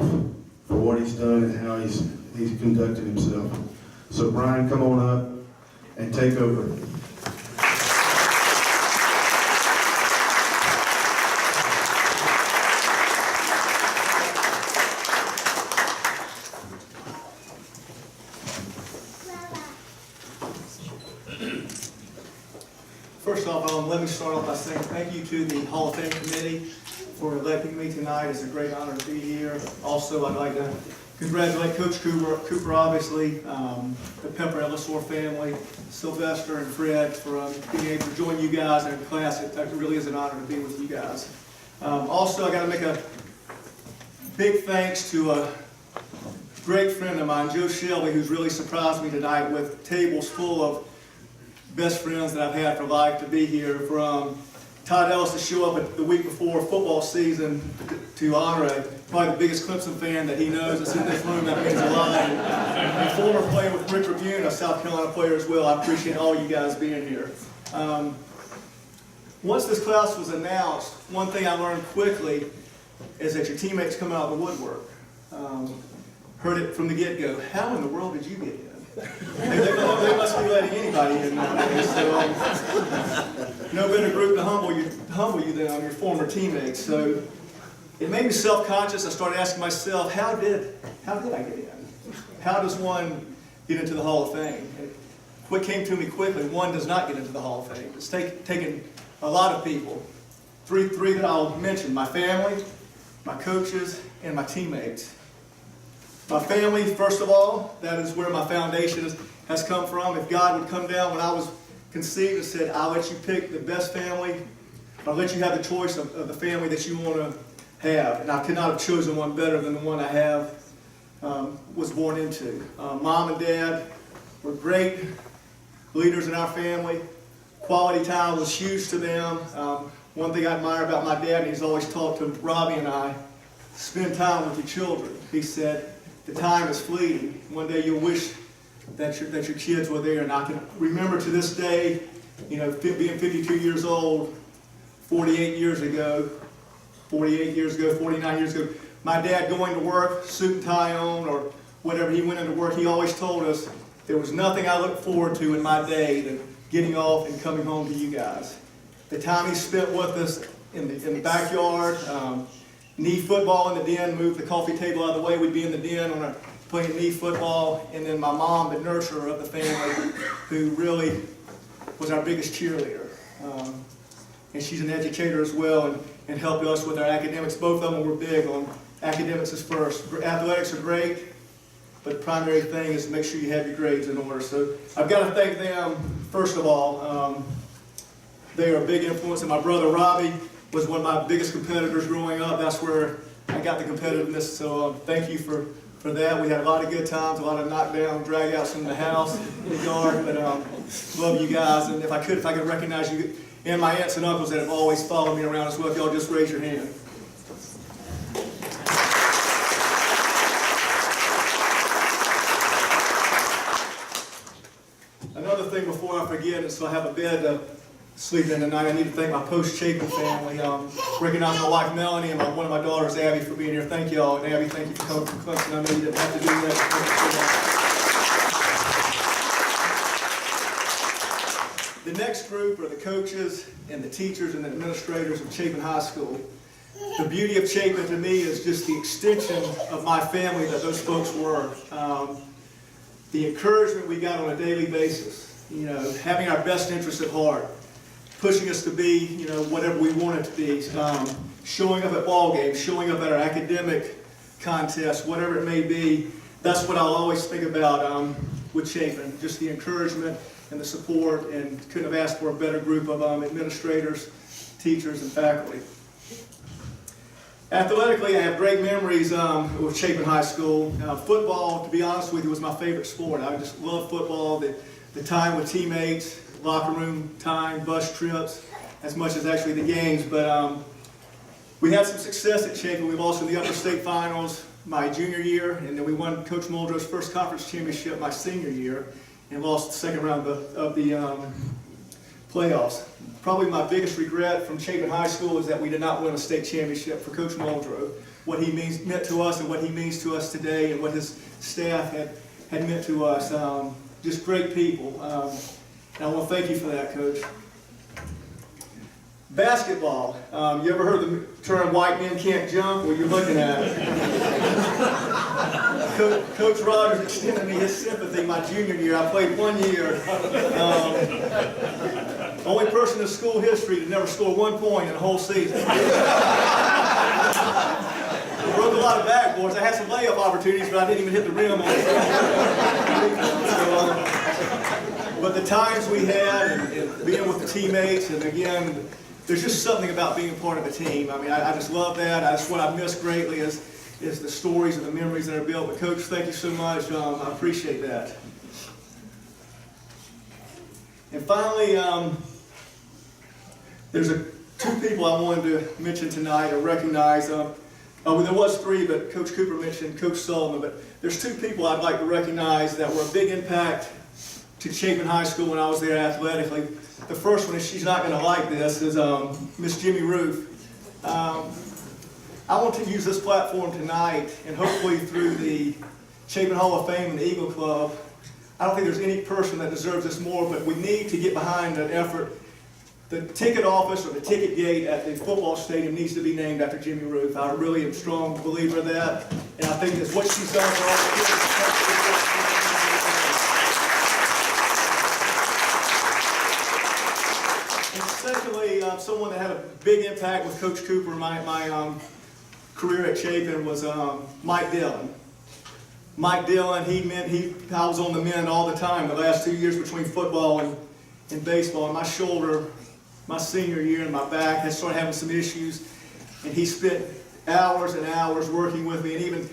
for what he's done and how he's conducted himself. So Brian, come on up and take over. First off, let me start off by saying thank you to the Hall of Fame Committee for electing me tonight. It's a great honor to be here. Also, I'd like to congratulate Coach Cooper obviously, the Pepper Ellisor family, Sylvester and Fred for being able to join you guys in a class. It really is an honor to be with you guys. Also, I got to make a big thanks to a great friend of mine, Joe Shelby, who's really surprised me tonight with tables full of best friends that I've had for life to be here, from Todd Ellis to show up the week before football season to honor probably the biggest Clemson fan that he knows that's in this room. That means a lot. And former player with Rick Rabune, a South Carolina player as well. I appreciate all you guys being here. Once this class was announced, one thing I learned quickly is that your teammates come out of the woodwork. Heard it from the get-go. How in the world did you get in? They must be letting anybody in nowadays. So, no better group to humble you than your former teammates. So it made me self-conscious. I started asking myself, how did I get in? How does one get into the Hall of Fame? And what came to me quickly, one does not get into the Hall of Fame. It's taken a lot of people. Three that I'll mention: my family, my coaches, and my teammates. My family, first of all, that is where my foundation has come from. If God would come down when I was conceived and said, I'll let you pick the best family, I'll let you have the choice of the family that you want to have. And I could not have chosen one better than the one I have, was born into. Mom and Dad were great leaders in our family. Quality time was huge to them. One thing I admire about my dad, and he's always taught to Robbie and I, spend time with your children. He said, the time is fleeting. One day you'll wish that your kids were there. And I can remember to this day, being 52 years old, 49 years ago, my dad going to work, suit and tie on, or whatever he went into work, he always told us there was nothing I looked forward to in my day than getting off and coming home to you guys. The time he spent with us in the backyard, knee football in the den, move the coffee table out of the way, we'd be in the den playing knee football, and then my mom, the nurturer of the family, who really was our biggest cheerleader. And she's an educator as well, and helped us with our academics. Both of them were big on academics is first. Athletics are great, but the primary thing is to make sure you have your grades in order. So I've got to thank them, first of all. They are a big influence, and my brother Robbie was one of my biggest competitors growing up. That's where I got the competitiveness, so thank you for that. We had a lot of good times, a lot of knockdown, drag-outs in the house, in the yard, but love you guys. And if I could recognize you, and my aunts and uncles that have always followed me around as well, if y'all just raise your hand. Another thing before I forget, so I have a bed to sleep in tonight, I need to thank my post-Chapin family. Recognize my wife Melanie and one of my daughters Abby for being here. Thank you all. And Abby, thank you for coming from Clemson. I know you didn't have to do that. The next group are the coaches and the teachers and the administrators of Chapin High School. The beauty of Chapin to me is just the extension of my family that those folks were. The encouragement we got on a daily basis, having our best interests at heart, pushing us to be, whatever we wanted to be, showing up at ball games, showing up at our academic contests, whatever it may be. That's what I'll always think about with Chapin, just the encouragement and the support, and couldn't have asked for a better group of administrators, teachers, and faculty. Athletically, I have great memories with Chapin High School. Football, to be honest with you, was my favorite sport. I just love football, the time with teammates, locker room time, bus trips, as much as actually the games. But we had some success at Chapin. We lost in the upper state finals my junior year, and then we won Coach Muldrow's first conference championship my senior year. and lost the second round of the playoffs. Probably my biggest regret from Chapin High School is that we did not win a state championship for Coach Muldrow. What he meant to us and what he means to us today and what his staff had meant to us. Just great people. And I want to thank you for that, Coach. Basketball. You ever heard the term white men can't jump? Well, you're looking at it. Coach Rogers extended me his sympathy my junior year. I played 1 year. Only person in school history to never score 1 point in a whole season. I broke a lot of backboards. I had some layup opportunities, but I didn't even hit the rim on it. But the times we had and being with the teammates, and again, there's just something about being part of a team. I mean, I just love that. That's what I miss greatly is the stories and the memories that are built. But Coach, thank you so much. I appreciate that. And finally, there's two people I wanted to mention tonight or recognize. Well, there was 3, but Coach Cooper mentioned Coach Sullivan. But there's 2 people I'd like to recognize that were a big impact to Chapin High School when I was there athletically. The first one is, she's not going to like this, is Miss Jimmie Ruff. I want to use this platform tonight, and hopefully through the Chapin Hall of Fame and the Eagle Club. I don't think there's any person that deserves this more, but we need to get behind an effort. The ticket office or the ticket gate at the football stadium needs to be named after Jimmie Ruff. I really am a strong believer of that, and I think that's what she's done for all the kids. And secondly, someone that had a big impact with Coach Cooper, my career at Chapin, was Mike Dillon. Mike Dillon, I was on the mend all the time the last 2 years between football and baseball. And my shoulder, my senior year, and my back had started having some issues. And he spent hours and hours working with me. And even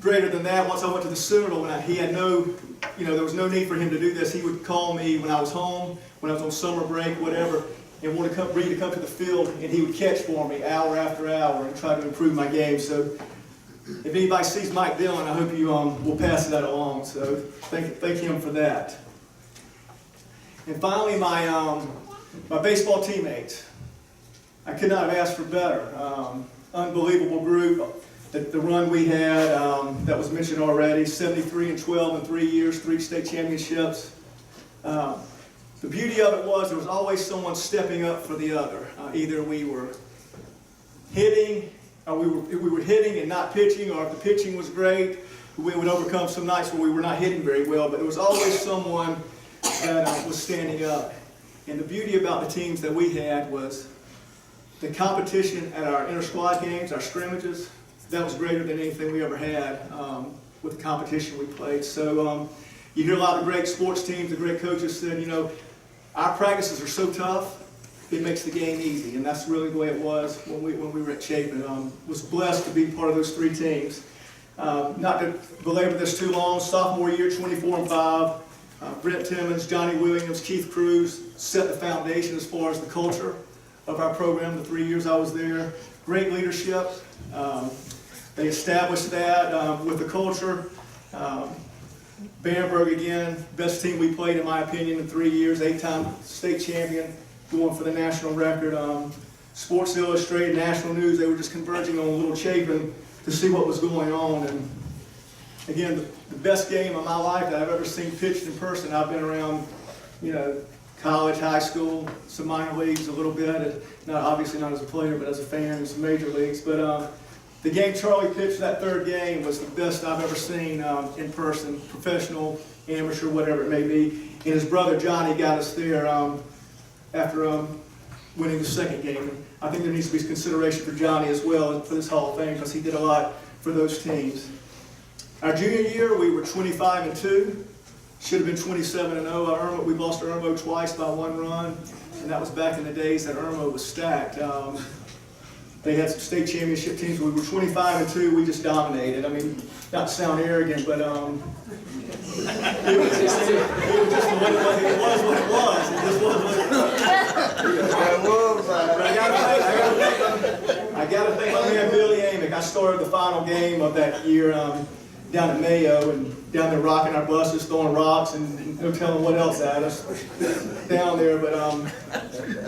greater than that, once I went to the Citadel, he had there was no need for him to do this. He would call me when I was home, when I was on summer break, whatever, and want to come to the field, and he would catch for me hour after hour and try to improve my game. So if anybody sees Mike Dillon, I hope you will pass that along. So thank him for that. And finally, my baseball teammates. I could not have asked for better. Unbelievable group. The run we had that was mentioned already, 73-12 in 3 years, 3 state championships. The beauty of it was there was always someone stepping up for the other. Either we were hitting, or we were hitting and not pitching, or if the pitching was great, we would overcome some nights where we were not hitting very well. But there was always someone that was standing up. And the beauty about the teams that we had was the competition at our inter-squad games, our scrimmages. That was greater than anything we ever had with the competition we played. So you hear a lot of great sports teams, the great coaches said, our practices are so tough, it makes the game easy. And that's really the way it was when we were at Chapin. Was blessed to be part of those 3 teams. Not to belabor this too long, sophomore year, 24-5. Brent Timmons, Johnny Williams, Keith Cruz set the foundation as far as the culture of our program the 3 years I was there. Great leadership. They established that with the culture. Barber, again, best team we played in my opinion in 3 years, 8-time state champion, going for the national record. Sports Illustrated, National News, they were just converging on Little Chapin to see what was going on. And again, the best game of my life that I've ever seen pitched in person. I've been around, college, high school, some minor leagues a little bit, obviously not as a player, but as a fan in some major leagues. But the game Charlie pitched that 3rd game was the best I've ever seen in person, professional, amateur, whatever it may be. And his brother Johnny got us there after winning the 2nd game. And I think there needs to be consideration for Johnny as well for this Hall of Fame because he did a lot for those teams. Our junior year, we were 25-2. Should have been 27-0. We lost to Irmo twice by 1 run, and that was back in the days that Irmo was stacked. They had some state championship teams. We were 25-2. We just dominated. I mean, not to sound arrogant, but it was just what it was. It just was what it was. I got to thank my man Billy Amick. I started the final game of that year. down at Mayo and down there rocking our buses, throwing rocks and no telling what else at us down there. But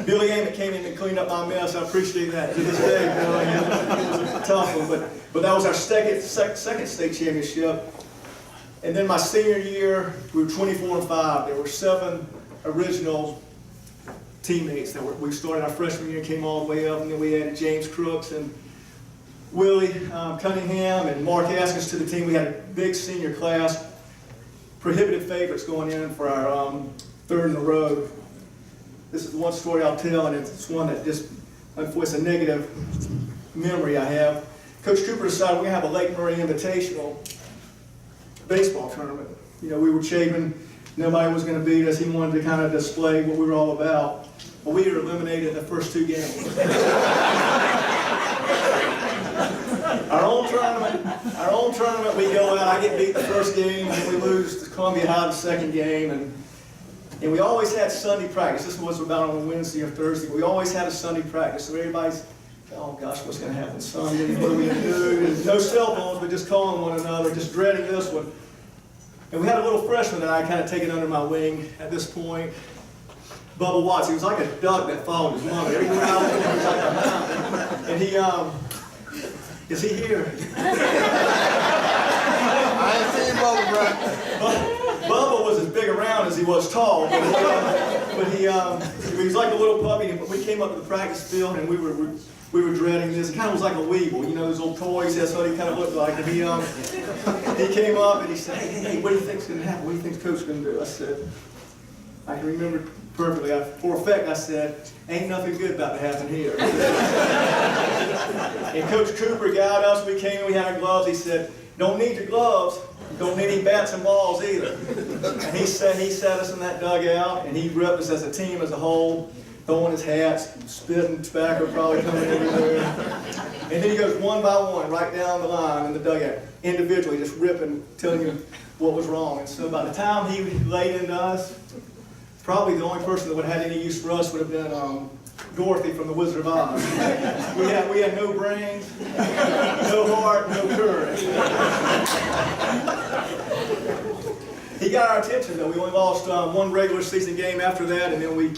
Billy Ament came in and cleaned up my mess. I appreciate that to this day. It was a tough one, but that was our second state championship. And then my senior year, we were 24-5. There were 7 original teammates that we started our freshman year, came all the way up, and then we had James Crooks and Willie Cunningham and Mark Askins to the team. We had a big senior class, prohibitive favorites going in for our 3rd in a row. This is one story I'll tell, and it's one that just, unfortunately, it's a negative memory I have. Coach Cooper decided we're going to have a Lake Murray Invitational baseball tournament. You know, we were Chapin, nobody was going to beat us. He wanted to kind of display what we were all about. Well, we were eliminated in the first 2 games. Our own tournament, we go out, I get beat the first game, and we lose to Columbia High the second game, and we always had Sunday practice. This was about on a Wednesday or Thursday. We always had a Sunday practice, so everybody's, oh gosh, what's going to happen Sunday? What are we going to do? And no cell phones, but just calling one another, just dreading this one. And we had a little freshman that I kind of taken under my wing at this point, Bubba Watts. He was like a duck that followed his mother. Everywhere I went, he was like a mountain. And he, is he here? I ain't seen Bubba, bro. Bubba was as big around as he was tall, but he was like a little puppy. And we came up to the practice field, and we were dreading this. He kind of was like a weevil, you know, those old toys. That's what he kind of looked like. And he came up and he said, "Hey, what do you think's going to happen? What do you think's coach going to do?" I said, I can remember perfectly. For a fact, I said, "Ain't nothing good about to happen here." And Coach Cooper guided us. We came in, we had our gloves. He said, "Don't need your gloves. Don't need any bats and balls either." And he sat us in that dugout, and he ripped us as a team as a whole, throwing his hats, spitting tobacco probably coming everywhere. And then he goes one by one right down the line in the dugout, individually, just ripping, telling you what was wrong. And so by the time he laid into us, probably the only person that would have had any use for us would have been Dorothy from The Wizard of Oz. We had no brains, no heart, no courage. He got our attention though. We only lost 1 regular season game after that, and then we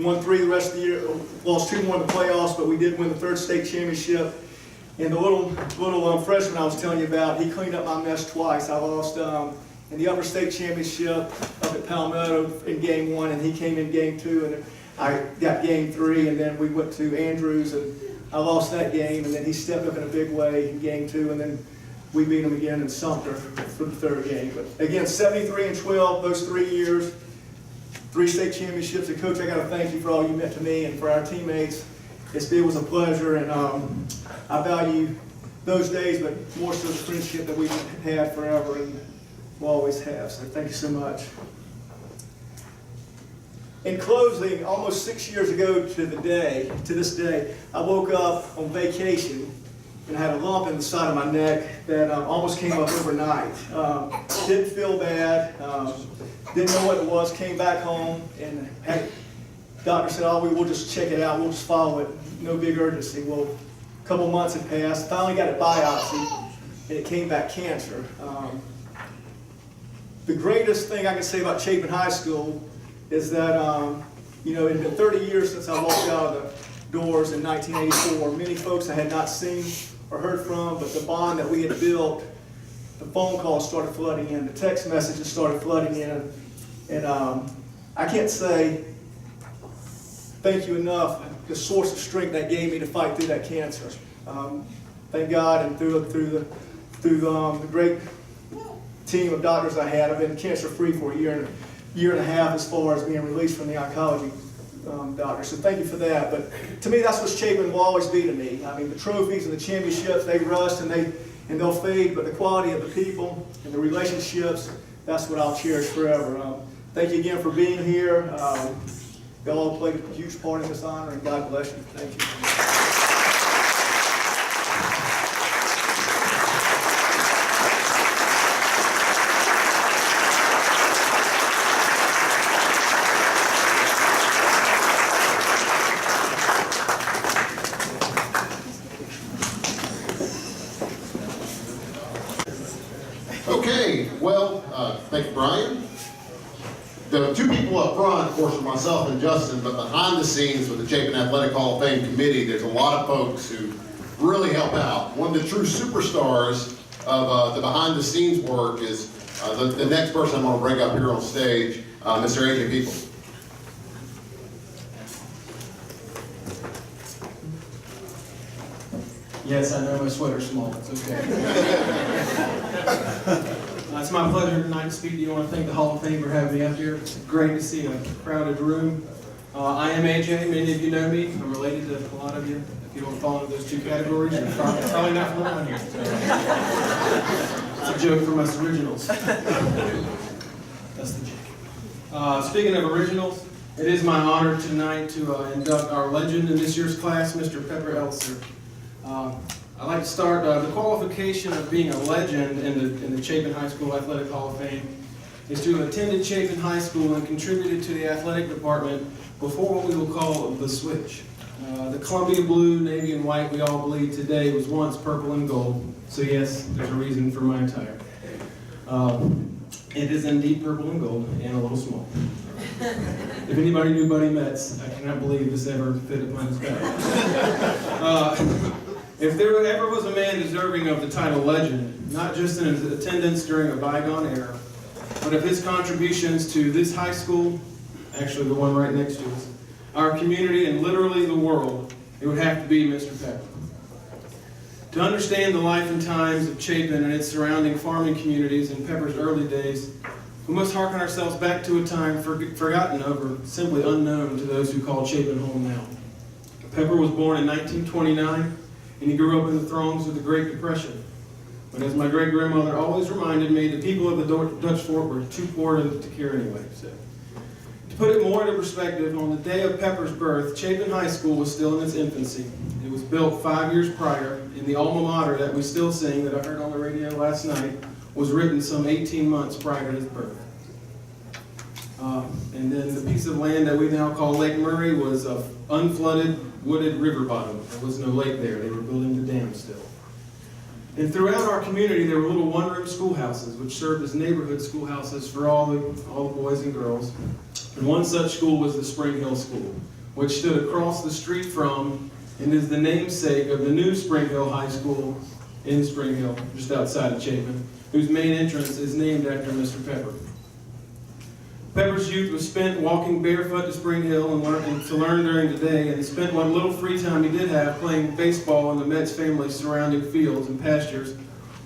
won 3 the rest of the year. Lost 2 more in the playoffs, but we did win the 3rd state championship. And the little freshman I was telling you about, he cleaned up my mess twice. I lost in the upper state championship up at Palmetto in game 1, and he came in game 2, and I got game 3, and then we went to Andrews, and I lost that game, and then he stepped up in a big way in game 2, and then we beat him again in Sumter for the 3rd game. But again, 73-12, those 3 years, 3 state championships. And Coach, I got to thank you for all you meant to me and for our teammates. It was a pleasure, and I value those days, but more so the friendship that we've had forever and will always have. So thank you so much. In closing, almost 6 years ago to this day, I woke up on vacation and I had a lump in the side of my neck that almost came up overnight. Didn't feel bad, didn't know what it was, came back home, and doctor said, "Oh, we'll just check it out, we'll just follow it, no big urgency." Well, a couple months had passed, finally got a biopsy, and it came back cancer. The greatest thing I can say about Chapin High School is that, you know, it had been 30 years since I walked out of the doors in 1984. Many folks I had not seen or heard from, but the bond that we had built, the phone calls started flooding in, the text messages started flooding in, and I can't say thank you enough, the source of strength that gave me to fight through that cancer. Thank God, and through the great team of doctors I had, I've been cancer-free for a year and a half as far as being released from the oncology doctor. So thank you for that. But to me, that's what Chapin will always be to me. I mean, the trophies and the championships, they rust and they'll fade, but the quality of the people and the relationships, that's what I'll cherish forever. Thank you again for being here. You all played a huge part in this honor, and God bless you. Thank you. people up front, of course, are myself and Justin, but behind the scenes with the Chapin Athletic Hall of Fame Committee, there's a lot of folks who really help out. One of the true superstars of the behind the scenes work is the next person I'm going to bring up here on stage, Mr. A.J. People. Yes, I know my sweater's small, it's okay. It's my pleasure tonight to speak to you. I want to thank the Hall of Fame for having me up here. It's great to see a crowded room. I am AJ, many of you know me. I'm related to a lot of you. If you don't fall into those two categories, you're probably not from around here. So. It's a joke from us originals. That's the joke. Speaking of originals, it is my honor tonight to induct our legend in this year's class, Mr. Pepper Ellisor. I'd like to start the qualification of being a legend in the Chapin High School Athletic Hall of Fame is to have attended Chapin High School and contributed to the athletic department before what we will call the switch. The Columbia blue, navy, and white we all believe today was once purple and gold. So yes, there's a reason for my attire. It is indeed purple and gold and a little small. If anybody knew Buddy Metz, I cannot believe this ever fit upon his back. If there ever was a man deserving of the title legend, not just in his attendance during a bygone era, but of his contributions to this high school, actually the one right next to us, our community, and literally the world, it would have to be Mr. Pepper. To understand the life and times of Chapin and its surrounding farming communities in Pepper's early days, we must hearken ourselves back to a time forgotten of or simply unknown to those who call Chapin home now. Pepper was born in 1929, and he grew up in the throes of the Great Depression. But as my great-grandmother always reminded me, the people of the Dutch Fort were too poor to care anyway. So, to put it more into perspective, on the day of Pepper's birth, Chapin High School was still in its infancy. It was built 5 years prior, and the alma mater that we still sing, that I heard on the radio last night, was written some 18 months prior to his birth. And then the piece of land that we now call Lake Murray was a unflooded, wooded river bottom. There was no lake there. They were building the dam still. And throughout our community, there were little one-room schoolhouses, which served as neighborhood schoolhouses for all the boys and girls. And one such school was the Spring Hill School, which stood across the street from and is the namesake of the new Spring Hill High School in Spring Hill, just outside of Chapin, whose main entrance is named after Mr. Pepper. Pepper's youth was spent walking barefoot to Spring Hill and to learn during the day, and spent what little free time he did have playing baseball in the Metz family's surrounding fields and pastures,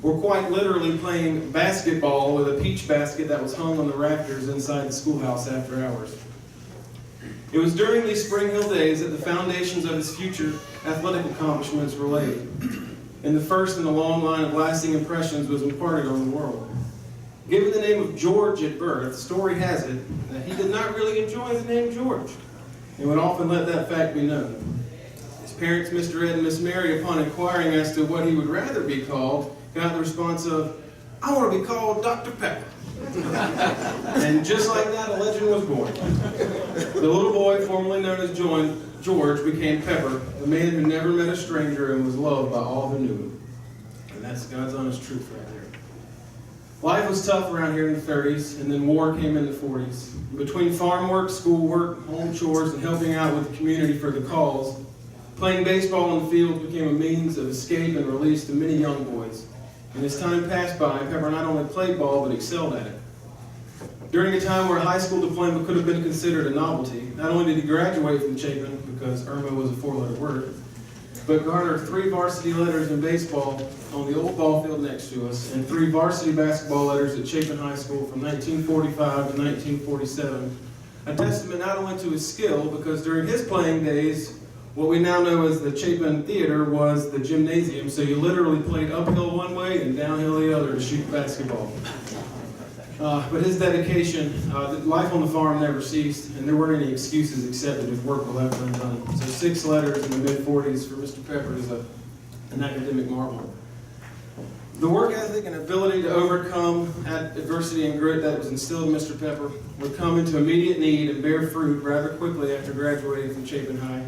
or quite literally playing basketball with a peach basket that was hung on the rafters inside the schoolhouse after hours. It was during these Spring Hill days that the foundations of his future athletic accomplishments were laid, and the first in a long line of lasting impressions was imparted on the world. Given the name of George at birth, story has it that he did not really enjoy the name George, and would often let that fact be known. His parents, Mr. Ed and Miss Mary, upon inquiring as to what he would rather be called, got the response of, "I want to be called Dr. Pepper." And just like that, a legend was born. The little boy, formerly known as George, became Pepper, the man who never met a stranger and was loved by all who knew him. And that's God's honest truth right there. Life was tough around here in the 30s, and then war came in the 40s. Between farm work, school work, home chores, and helping out with the community for the calls, playing baseball in the field became a means of escape and release to many young boys. And as time passed by, Pepper not only played ball, but excelled at it. During a time where a high school diploma could have been considered a novelty, not only did he graduate from Chapin, because Irma was a four-letter word, but garnered 3 varsity letters in baseball on the old ball field next to us, and 3 varsity basketball letters at Chapin High School from 1945 to 1947. A testament not only to his skill, because during his playing days, what we now know as the Chapin Theater was the gymnasium, so you literally played uphill one way and downhill the other to shoot basketball. But his dedication, life on the farm never ceased, and there weren't any excuses accepted if work was left undone. So 6 letters in the mid-40s for Mr. Pepper is an academic marvel. The work ethic and ability to overcome adversity and grit that was instilled in Mr. Pepper would come into immediate need and bear fruit rather quickly after graduating from Chapin High.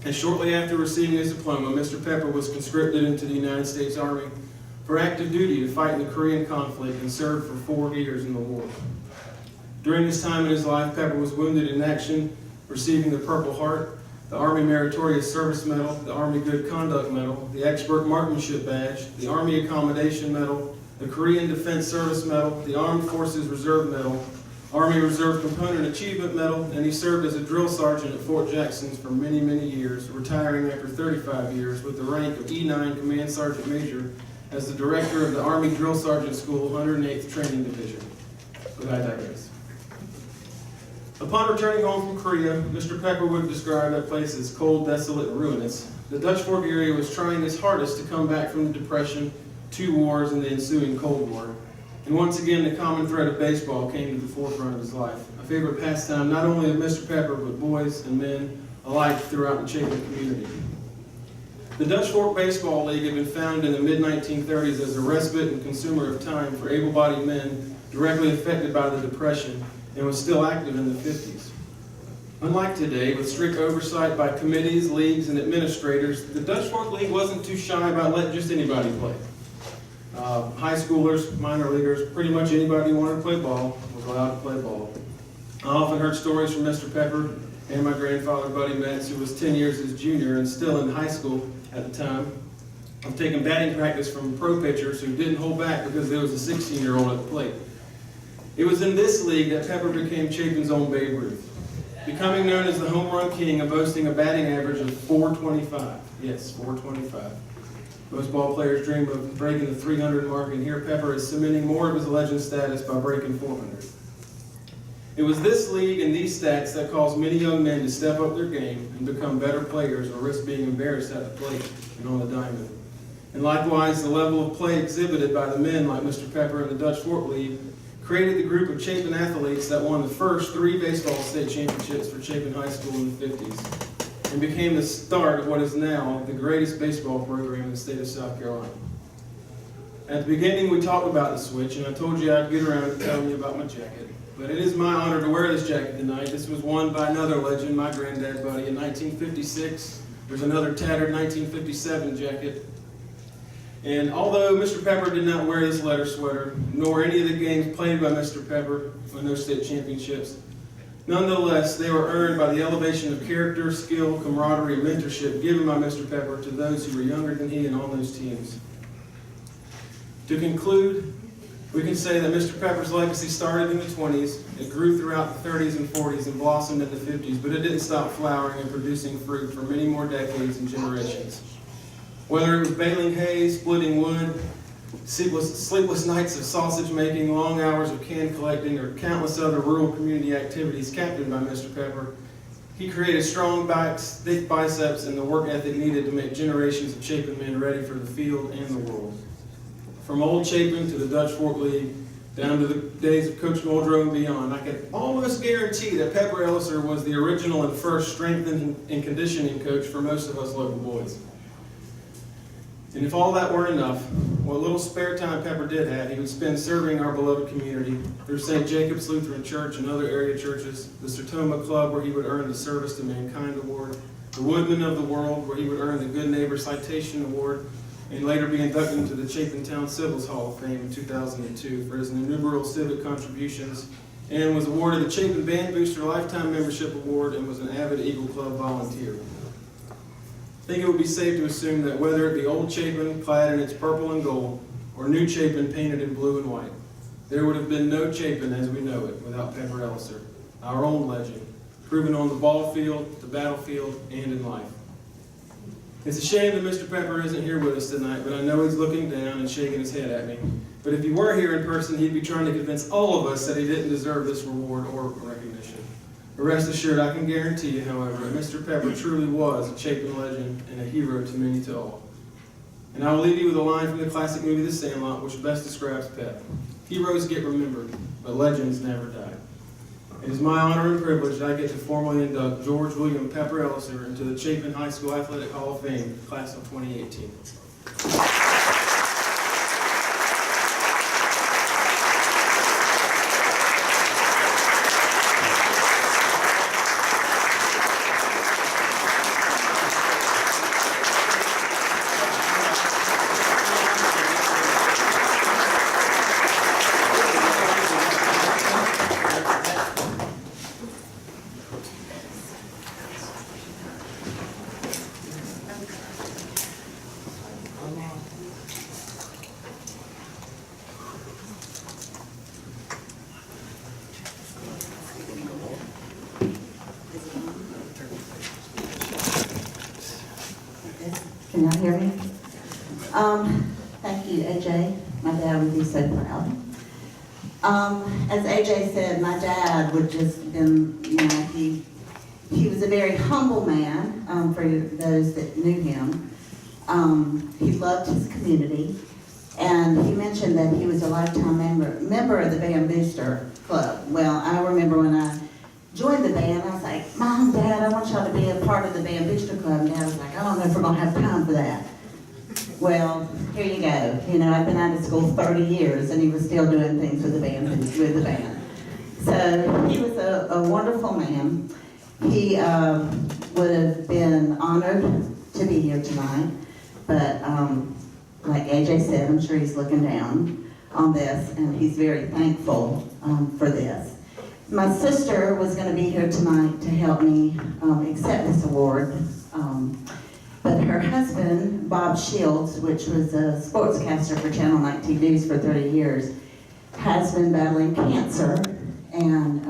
And shortly after receiving his diploma, Mr. Pepper was conscripted into the United States Army for active duty to fight in the Korean conflict and served for 4 years in the war. During his time in his life, Pepper was wounded in action, receiving the Purple Heart, the Army Meritorious Service Medal, the Army Good Conduct Medal, the Expert Marksmanship Badge, the Army Accommodation Medal, the Korean Defense Service Medal, the Armed Forces Reserve Medal, Army Reserve Component Achievement Medal, and he served as a drill sergeant at Fort Jackson for many, many years, retiring after 35 years with the rank of E9 Command Sergeant Major as the director of the Army Drill Sergeant School, 108th Training Division. But I digress. Upon returning home from Korea, Mr. Pepper would describe that place as cold, desolate, and ruinous. The Dutch Fork area was trying its hardest to come back from the Depression, 2 wars, and the ensuing Cold War. And once again, the common thread of baseball came to the forefront of his life, a favorite pastime not only of Mr. Pepper, but boys and men alike throughout the Chapin community. The Dutch Fork Baseball League had been founded in the mid-1930s as a respite and consumer of time for able-bodied men directly affected by the Depression, and was still active in the 50s. Unlike today, with strict oversight by committees, leagues, and administrators, the Dutch Fork League wasn't too shy about letting just anybody play. High schoolers, minor leaguers, pretty much anybody who wanted to play ball was allowed to play ball. I often heard stories from Mr. Pepper and my grandfather, Buddy Metz, who was 10 years his junior and still in high school at the time, of taking batting practice from pro pitchers who didn't hold back because there was a 16-year-old at the plate. It was in this league that Pepper became Chapin's own Babe Ruth, becoming known as the home run king and boasting a batting average of .425. Yes, .425. Most ball players dream of breaking the 300 mark, and here Pepper is cementing more of his legend status by breaking 400. It was this league and these stats that caused many young men to step up their game and become better players or risk being embarrassed at the plate and on the diamond. And likewise, the level of play exhibited by the men like Mr. Pepper and the Dutch Fork League created the group of Chapin athletes that won the first 3 baseball state championships for Chapin High School in the 50s and became the start of what is now the greatest baseball program in the state of South Carolina. At the beginning, we talked about the switch, and I told you I'd get around to telling you about my jacket. But it is my honor to wear this jacket tonight. This was won by another legend, my granddad buddy, in 1956. There's another tattered 1957 jacket. And although Mr. Pepper did not wear this letter sweater, nor any of the games played by Mr. Pepper in those state championships, nonetheless, they were earned by the elevation of character, skill, camaraderie, and mentorship given by Mr. Pepper to those who were younger than he and on those teams. To conclude, we can say that Mr. Pepper's legacy started in the 20s, it grew throughout the 30s and 40s, and blossomed in the 50s, but it didn't stop flowering and producing fruit for many more decades and generations. Whether it was baling hay, splitting wood, sleepless nights of sausage making, long hours of can collecting, or countless other rural community activities captained by Mr. Pepper, he created strong backs, thick biceps, and the work ethic needed to make generations of Chapin men ready for the field and the world. From old Chapin to the Dutch Fork League, down to the days of Coach Muldrow and beyond, I can almost guarantee that Pepper Ellisor was the original and first strength and conditioning coach for most of us local boys. And if all that weren't enough, what little spare time Pepper did have, he would spend serving our beloved community through St. Jacob's Lutheran Church and other area churches, the Sertoma Club, where he would earn the Service to Mankind Award, the Woodman of the World, where he would earn the Good Neighbor Citation Award, and later be inducted into the Chapin Town Civils Hall of Fame in 2002 for his innumerable civic contributions, and was awarded the Chapin Band Booster Lifetime Membership Award and was an avid Eagle Club volunteer. I think it would be safe to assume that whether it be old Chapin clad in its purple and gold, or new Chapin painted in blue and white, there would have been no Chapin as we know it without Pepper Ellisor, our own legend, proven on the ball field, the battlefield, and in life. It's a shame that Mr. Pepper isn't here with us tonight, but I know he's looking down and shaking his head at me. But if he were here in person, he'd be trying to convince all of us that he didn't deserve this reward or recognition. But rest assured, I can guarantee you, however, that Mr. Pepper truly was a Chapin legend and a hero to many to all. And I will leave you with a line from the classic movie The Sandlot, which best describes Pep. Heroes get remembered, but legends never die. It is my honor and privilege that I get to formally induct George William Pepper Ellisor into the Chapin High School Athletic Hall of Fame, class of 2018. Can y'all hear me? Thank you, AJ. My dad would be so proud. As AJ said, my dad would just been, he was a very humble man, for those that knew him. He loved his community, and he mentioned that he was a lifetime member of the Band Booster Club. Well, I remember when I joined the band, I was like, Mom, Dad, I want y'all to be a part of the Band Booster Club. And Dad was like, I don't know if we're gonna have time for that. Well, here you go. I've been out of school 30 years, and he was still doing things with the band. So he was a wonderful man. He would have been honored to be here tonight, but like AJ said, I'm sure he's looking down on this, and he's very thankful for this. My sister was going to be here tonight to help me accept this award. But her husband, Bob Shields, which was a sportscaster for Channel 19 News for 30 years, has been battling cancer. And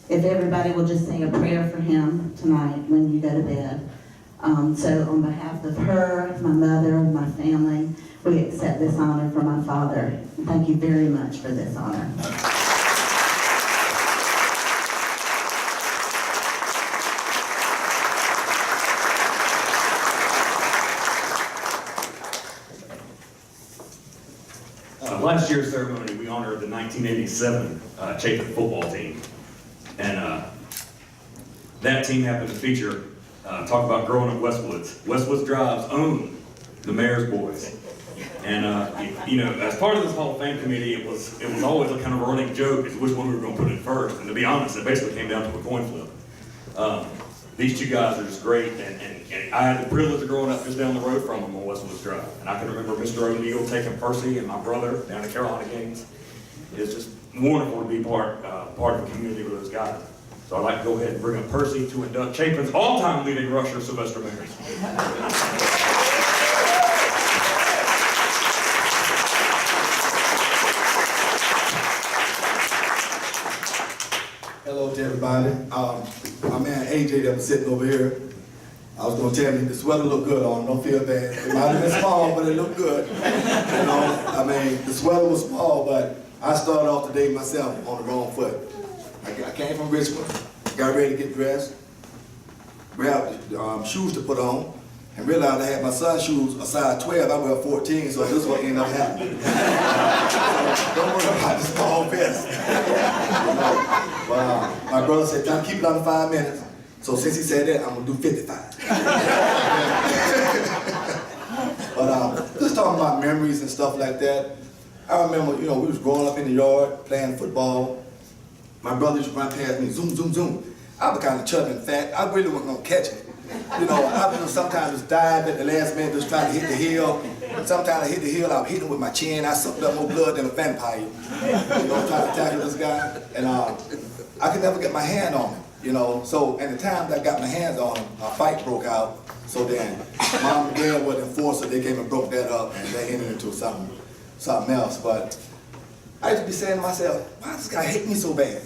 if everybody will just say a prayer for him tonight when you go to bed. So on behalf of her, my mother, my family, we accept this honor for my father. Thank you very much for this honor. Last year's ceremony, we honored the 1987 Chapin football team. And that team happened to feature, talk about growing up Westwoods. Westwoods Drive's own the Mayor's Boys. And as part of this Hall of Fame committee, it was always a kind of a running joke as to which one we were going to put in first. And to be honest, it basically came down to a coin flip. These two guys are just great, and I had the privilege of growing up just down the road from them on Westwoods Drive. And I can remember Mr. O'Neill taking Percy and my brother down to Carolina games. It's just wonderful to be part of the community with those guys. So I'd like to go ahead and bring up Percy to induct Chapin's all-time leading rusher, Sylvester. Hello to everybody. My man AJ that was sitting over here, I was going to tell you the sweater looked good on him. Don't feel bad. It might have been small, but it looked good. The sweater was small, but I started off today myself on the wrong foot. I came from Richmond, got ready to get dressed, grabbed shoes to put on, and realized I had my son's shoes a size 12. I wear 14, so this is what ended up happening. Don't worry about the small vest. But my brother said, "John, keep it under 5 minutes." So since he said that, I'm gonna do 55. But just talking about memories and stuff like that. I remember, we was growing up in the yard playing football. My brother used to run past me, zoom, zoom, zoom. I was kind of chubby and fat. I really wasn't gonna catch it. I would sometimes just dive at the last minute, just trying to hit the hill. And sometimes I hit the hill, I would hit him with my chin. I sucked up more blood than a vampire. Trying to tackle this guy. And I could never get my hand on him. So at the time that I got my hands on him, a fight broke out. So then Mom and Dad were the enforcer. They came and broke that up, and they ended into something else. But I used to be saying to myself, why does this guy hate me so bad?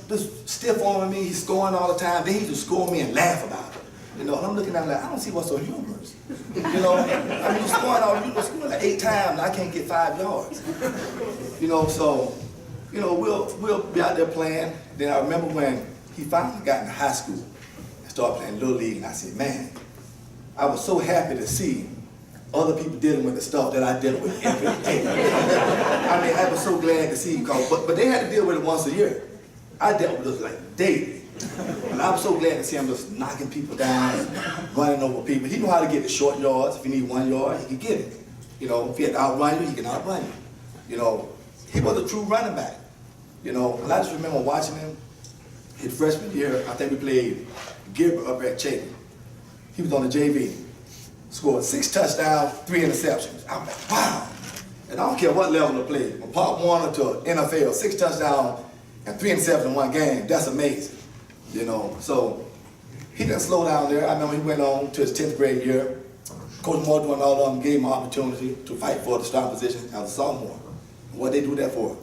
Just stiff arming me, he's scoring all the time. Then he just score me and laugh about it. And I'm looking at him like, I don't see what's so humorous. You're scoring like 8 times, and I can't get 5 yards. We'll be out there playing. Then I remember when he finally got into high school and started playing Little League, and I said, man, I was so happy to see other people dealing with the stuff that I dealt with every day. I was so glad to see, but they had to deal with it once a year. I dealt with it like daily. And I was so glad to see him just knocking people down, running over people. He knew how to get the short yards. If you need 1 yard, he could get it. If he had to outrun you, he can outrun you. He was a true running back. And I just remember watching him his freshman year. I think we played Gilbert up at Chapin. He was on the JV. Scored 6 touchdowns, 3 interceptions. I'm like, wow. And I don't care what level of play, from Pop Warner to NFL, 6 touchdowns and 3 interceptions in 1 game. That's amazing. So he didn't slow down there. I remember he went on to his 10th grade year. Coach Moore and all of them gave him an opportunity to fight for the starting position as a sophomore. What they do that for?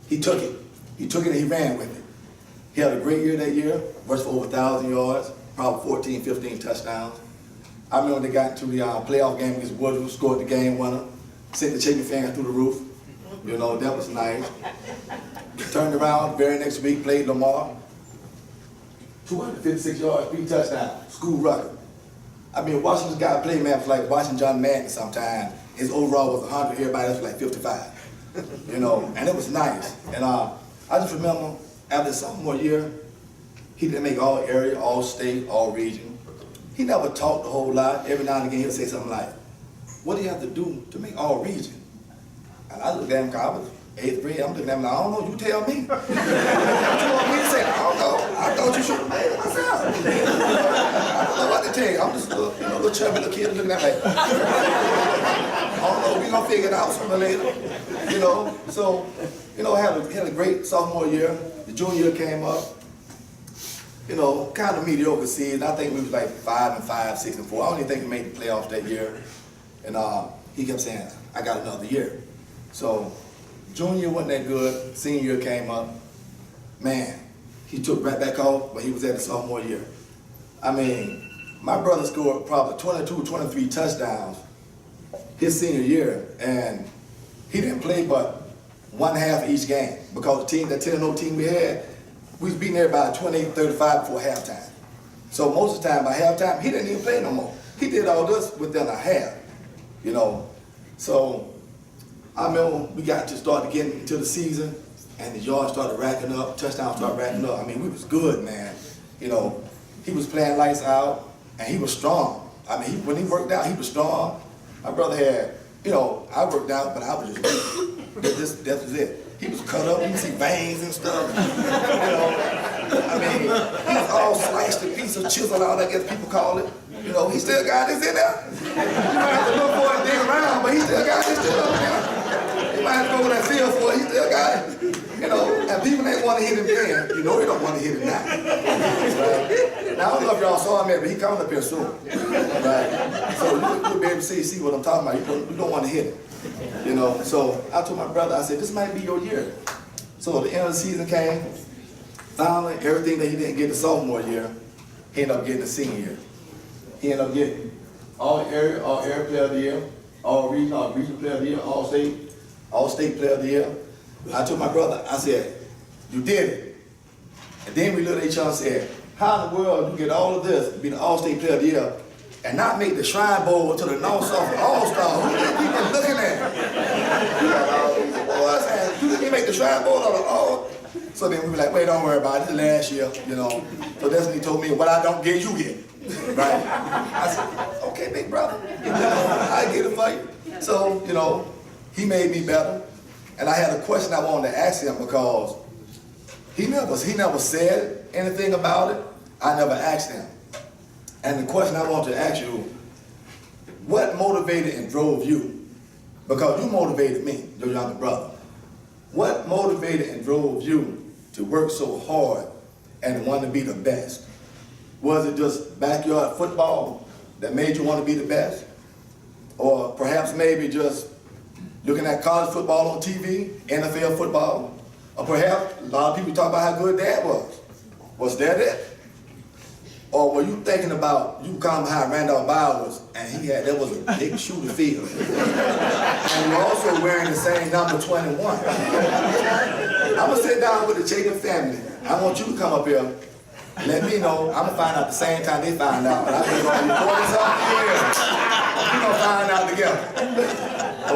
He took it. He took it and he ran with it. He had a great year that year, rushed for over 1,000 yards, probably 14, 15 touchdowns. I remember when they got into the playoff game against Woodrow, scored the game winner, sent the Chapin fan through the roof. You know, that was nice. Turned around, very next week, played Lamar. 256 yards, 3 touchdowns, school record. I mean, watching this guy play, man, was like watching John Madden sometimes. His overall was 100, everybody else was like 55. You know, and it was nice. And I just remember after sophomore year, he didn't make all area, all state, all region. He never talked a whole lot. Every now and again, he'll say something like, what do you have to do to make all region? And I looked at him, because I was 8th grade, I'm looking at him like, I don't know, you tell me. He said, I don't know, I thought you should have made it myself. I don't know what to tell you. I'm just a little chubby little kid looking at me like, I don't know, we're going to figure it out sooner or later. You know, so, you know, had a great sophomore year. The junior year came up. You know, kind of mediocre season. I think we was like 5-5, 6-4. I don't even think we made the playoffs that year. And he kept saying, I got another year. So junior year wasn't that good. Senior year came up. Man, he took right back off, but he was at the sophomore year. I mean, my brother scored probably 22, 23 touchdowns his senior year, and he didn't play but one half of each game because the team, that 10-0 team we had, we was beating everybody 28-35 before halftime. So most of the time, by halftime, he didn't even play no more. He did all this within a half, you know. So I remember we got to start getting into the season, and the yards started racking up, touchdowns started racking up. I mean, we was good, man. You know, he was playing lights out, and he was strong. I mean, when he worked out, he was strong. My brother had, you know, I worked out, but I was just weak. That was it. He was cut up, you can see veins and stuff. You know, I mean, he was all sliced to pieces, chiseled out, I guess people call it. You know, he still got this in there. You might have to look for it and dig around, but he still got this still up there. You might have to go with that field for it, he still got it. You know, and people ain't want to hit him then, you know he don't want to hit him now. Right? Now, I don't know if y'all saw him yet, but he coming up here soon. Right? So you'll be able to see what I'm talking about. You don't want to hit him. You know, so I told my brother, I said, this might be your year. So the end of the season came, finally, everything that he didn't get the sophomore year, he ended up getting the senior year. He ended up getting all area player of the year, all regional player of the year, all state player of the year. I told my brother, I said, you did it. And then we looked at each other and said, how in the world you get all of this, be the all-state player of the year, and not make the Shrine Bowl to the North-South All-Star? Who are people looking at? You got all these boys, and you didn't make the Shrine Bowl or the All. So then we were like, wait, don't worry about it. This is last year, you know. So that's when he told me, what I don't get, you get. Right? I said, okay, big brother. You know, I get it for you. So, you know, he made me better. And I had a question I wanted to ask him because he never said anything about it. I never asked him. And the question I want to ask you, what motivated and drove you? Because you motivated me, your younger brother. What motivated and drove you to work so hard and want to be the best? Was it just backyard football that made you want to be the best? Or perhaps maybe just looking at college football on TV, NFL football? Or perhaps a lot of people talk about how good Dad was. Was that it? Or were you thinking about you come behind Randolph Bowers and that was a big shoe to fill? And you're also wearing the same number 21. I'm gonna sit down with the Chapin family. I want you to come up here. Let me know. I'm gonna find out the same time they find out. But I've been going to be 40-something years. We're gonna find out together.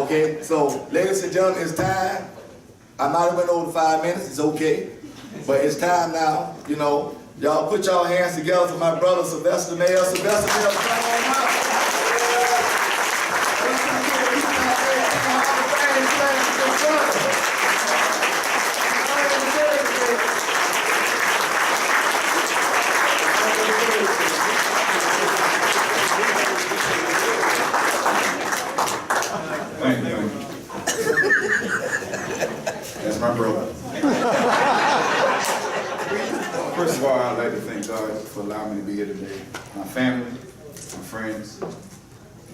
Okay, so ladies and gentlemen, it's time. I might have went over 5 minutes, it's okay. But it's time now, you know. Y'all put y'all hands together for my brother Sylvester Mayor. Sylvester Mayor, come on out. Thank you. That's my brother. First of all, I'd like to thank God for allowing me to be here today. My family, my friends,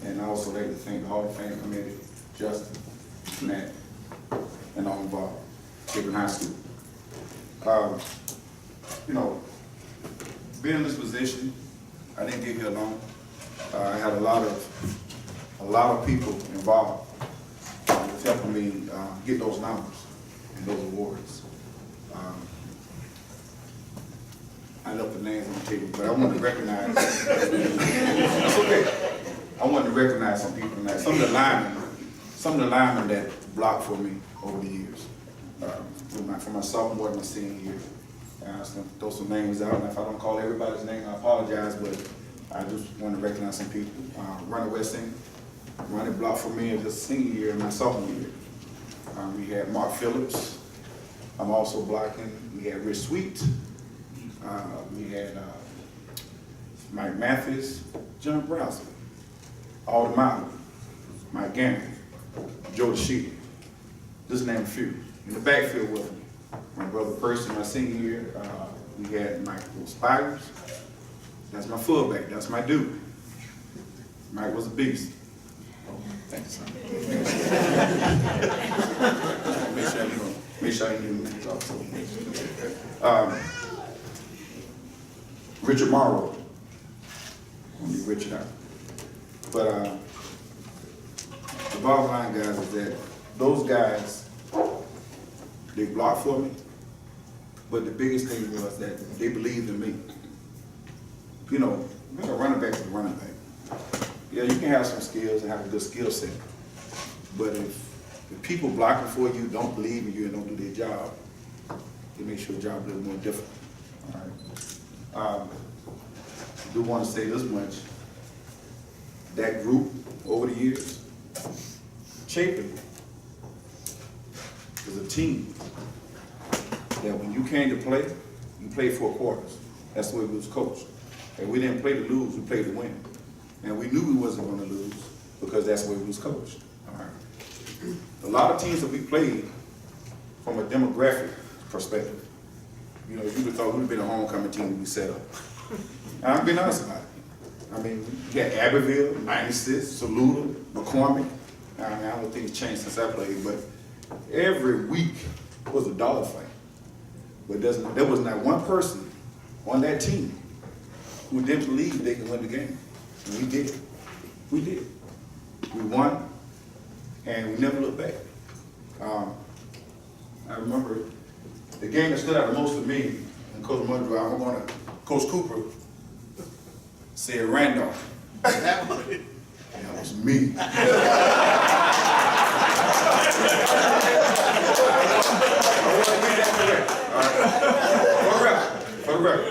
and I also like to thank the Hall of Fame Committee, Justin, Nat, and all involved, Chapin High School. You know, being in this position, I didn't get here alone. I had a lot of people involved with helping me get those numbers and those awards. I left the names on the table, but I wanted to recognize. That's okay. I wanted to recognize some people tonight. Some of the linemen that blocked for me over the years. From my sophomore to my senior year. I was going to throw some names out, and if I don't call everybody's name, I apologize, but I just want to recognize some people. Ronnie Westing, Ronnie blocked for me as a senior year and my sophomore year. We had Mark Phillips. I'm also blocking. We had Rich Sweet. We had Mike Mathis, John Browser, Alden Miley, Mike Gannon, Joe DeSheeta. Just to name a few. In the backfield with me, my brother Percy, my senior year, we had Michael Spires. That's my fullback. That's my dude. Mike was a beast. Thanks, son. Make sure you knew names also. Richard Morrow. I'll leave Richard out. But the bottom line, guys, is that those guys, they blocked for me, but the biggest thing was that they believed in me. You know, being a running back is a running back. Yeah, you can have some skills and have a good skill set, but if people blocking for you don't believe in you and don't do their job, it makes your job a little more difficult. All right. I do want to say this much. That group over the years, Chapin was a team that when you came to play, you played 4 quarters. That's the way we was coached. And we didn't play to lose, we played to win. And we knew we wasn't going to lose because that's the way we was coached. All right. A lot of teams that we played from a demographic perspective, you know, you would have thought we'd have been a homecoming team we set up. And I'm being honest about it. I mean, we had Abbeville, 96, Saluda, McCormick. I mean, I don't think it's changed since I played, but every week was a dollar fight. But there was not one person on that team who didn't believe they could win the game. And we did. We did. We won, and we never looked back. I remember the game that stood out the most to me, and Coach Mundry, Coach Cooper said Randolph. That was me. For the record.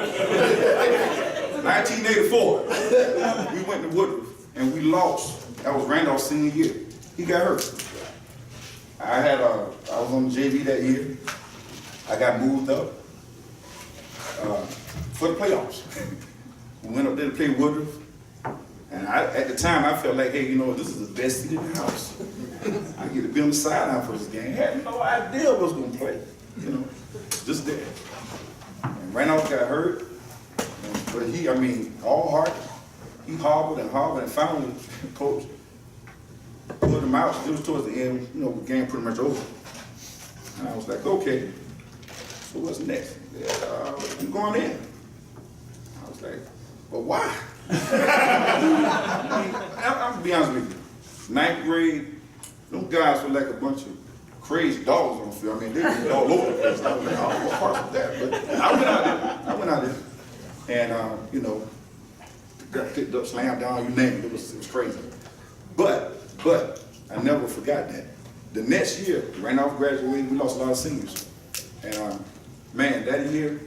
1984, we went to Woodruff and we lost. That was Randolph's senior year. He got hurt. I was on the JV that year. I got moved up for the playoffs. We went up there to play Woodruff. And at the time, I felt like, hey, you know, this is the best seat in the house. I get to be on the sideline for this game. I had no idea what was going to play, you know, just there. And Randolph got hurt, but all heart, he hobbled and finally, coach pulled him out. It was towards the end, you know, the game pretty much over. And I was like, okay, so what's next? I'm going in. I was like, but why? I'm gonna be honest with you. 9th grade, them guys were like a bunch of crazy dogs on the field. I mean, they were all over the place. I was like, I don't want parts of that, but I went out there. And, you know, got picked up, slammed down, you name it. It was crazy. But I never forgot that. The next year, Randolph graduated, we lost a lot of seniors. And, man, that year,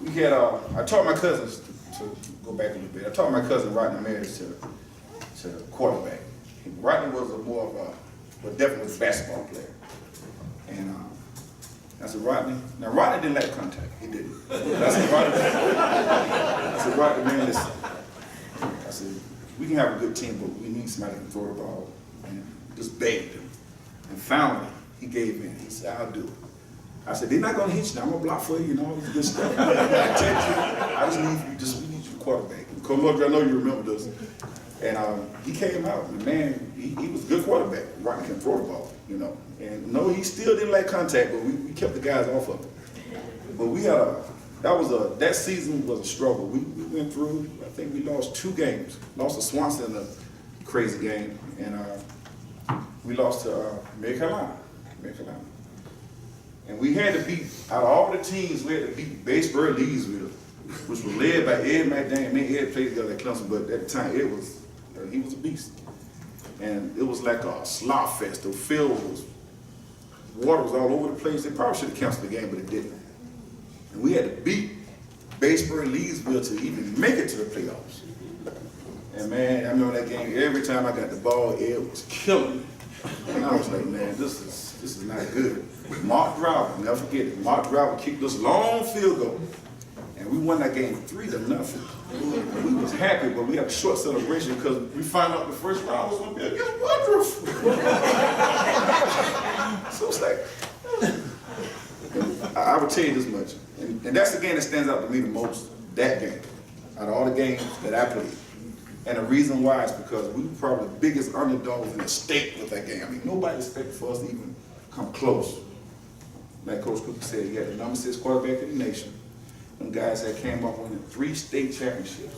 we had, I taught my cousins, to go back a little bit, I taught my cousin Rodney Marriage to quarterback. Rodney was more of a, but definitely was a basketball player. And I said, Rodney, now Rodney didn't like contact, he didn't. I said, Rodney, man, listen. I said, we can have a good team, but we need somebody who can throw the ball. And just begged him. And finally, he gave in. He said, I'll do it. I said, they're not going to hit you. I'm going to block for you and all this good stuff. I just need you quarterback. Coach Mudry, I know you remember this. And he came out, and man, he was a good quarterback. Rodney can throw the ball, you know. And no, he still didn't like contact, but we kept the guys off of it. But we had that season was a struggle. We went through, I think we lost 2 games. Lost to Swanson in a crazy game, and we lost to North Carolina. And we had to beat, out of all the teams, we had to beat Batesburg Leesville, which was led by Ed McDaniel. Me and Ed played together at Clemson, but at the time, he was a beast. And it was like a slop fest. The field was, water was all over the place. They probably should have canceled the game, but it didn't. And we had to beat Batesburg Leesville to even make it to the playoffs. And man, I remember that game, every time I got the ball, Ed was killing me. And I was like, man, this is not good. Mark Driver, never forget it. Mark Driver kicked this long field goal. And we won that game 3-0. We was happy, but we had a short celebration because we found out the first round was going to be against Woodruff. So it's like, I would tell you this much. And that's the game that stands out to me the most, that game, out of all the games that I played. And the reason why is because we were probably the biggest underdogs in the state with that game. I mean, nobody expected for us to even come close. Like Coach Cooper said, he had the number 6 quarterback in the nation. Them guys that came up winning 3 state championships.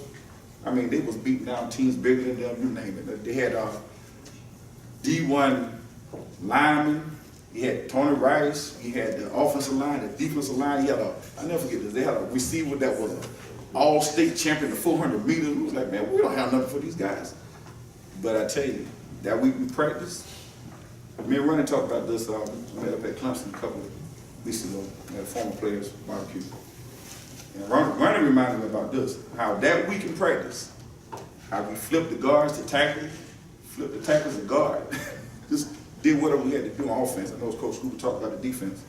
I mean, they was beating down teams bigger than them, you name it. They had D1 linemen. He had Tony Rice. He had the offensive line, the defensive line. He had I never forget this, they had a receiver that was an all-state champion of 400 meters. We was like, man, we don't have nothing for these guys. But I tell you, that week we practiced. Me and Ronnie talked about this. We met up at Clemson a couple of weeks ago at former players barbecue. And Ronnie reminded me about this, how that week in practice, how we flipped the guards to tackle, flipped the tackles to guard. Just did whatever we had to do on offense. I know Coach Cooper talked about the defense.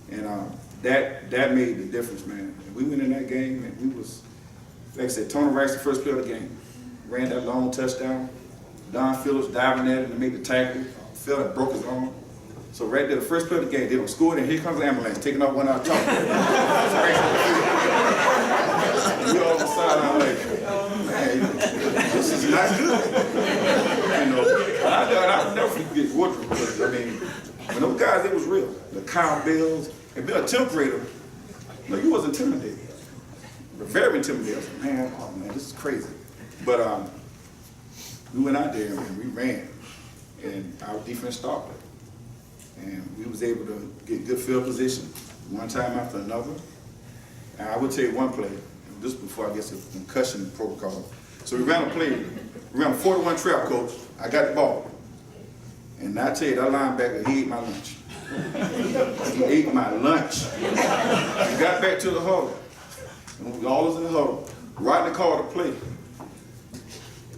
And that made the difference, man. And we went in that game and we was, like I said, Tony Rice, the first player of the game, ran that long touchdown. Don Phillips diving at him to make the tackle, fell and broke his arm. So right there, the first play of the game, they don't score, and here comes the ambulance, taking off one out top. We all on the sideline like, man, this is not good. You know, I'll never forget Woodruff, because, I mean, when those guys, it was real. The cowbells, and being a 10th grader, you was intimidated. Very intimidated. Man, oh man, this is crazy. But we went out there and we ran, and our defense stopped it. And we was able to get good field position one time after another. And I would tell you one play, this before I get to the concussion protocol. So we ran a play, we ran a 41 trap, coach. I got the ball. And I tell you, that linebacker, he ate my lunch. He ate my lunch. We got back to the huddle. And we all was in the huddle. Rodney called the play.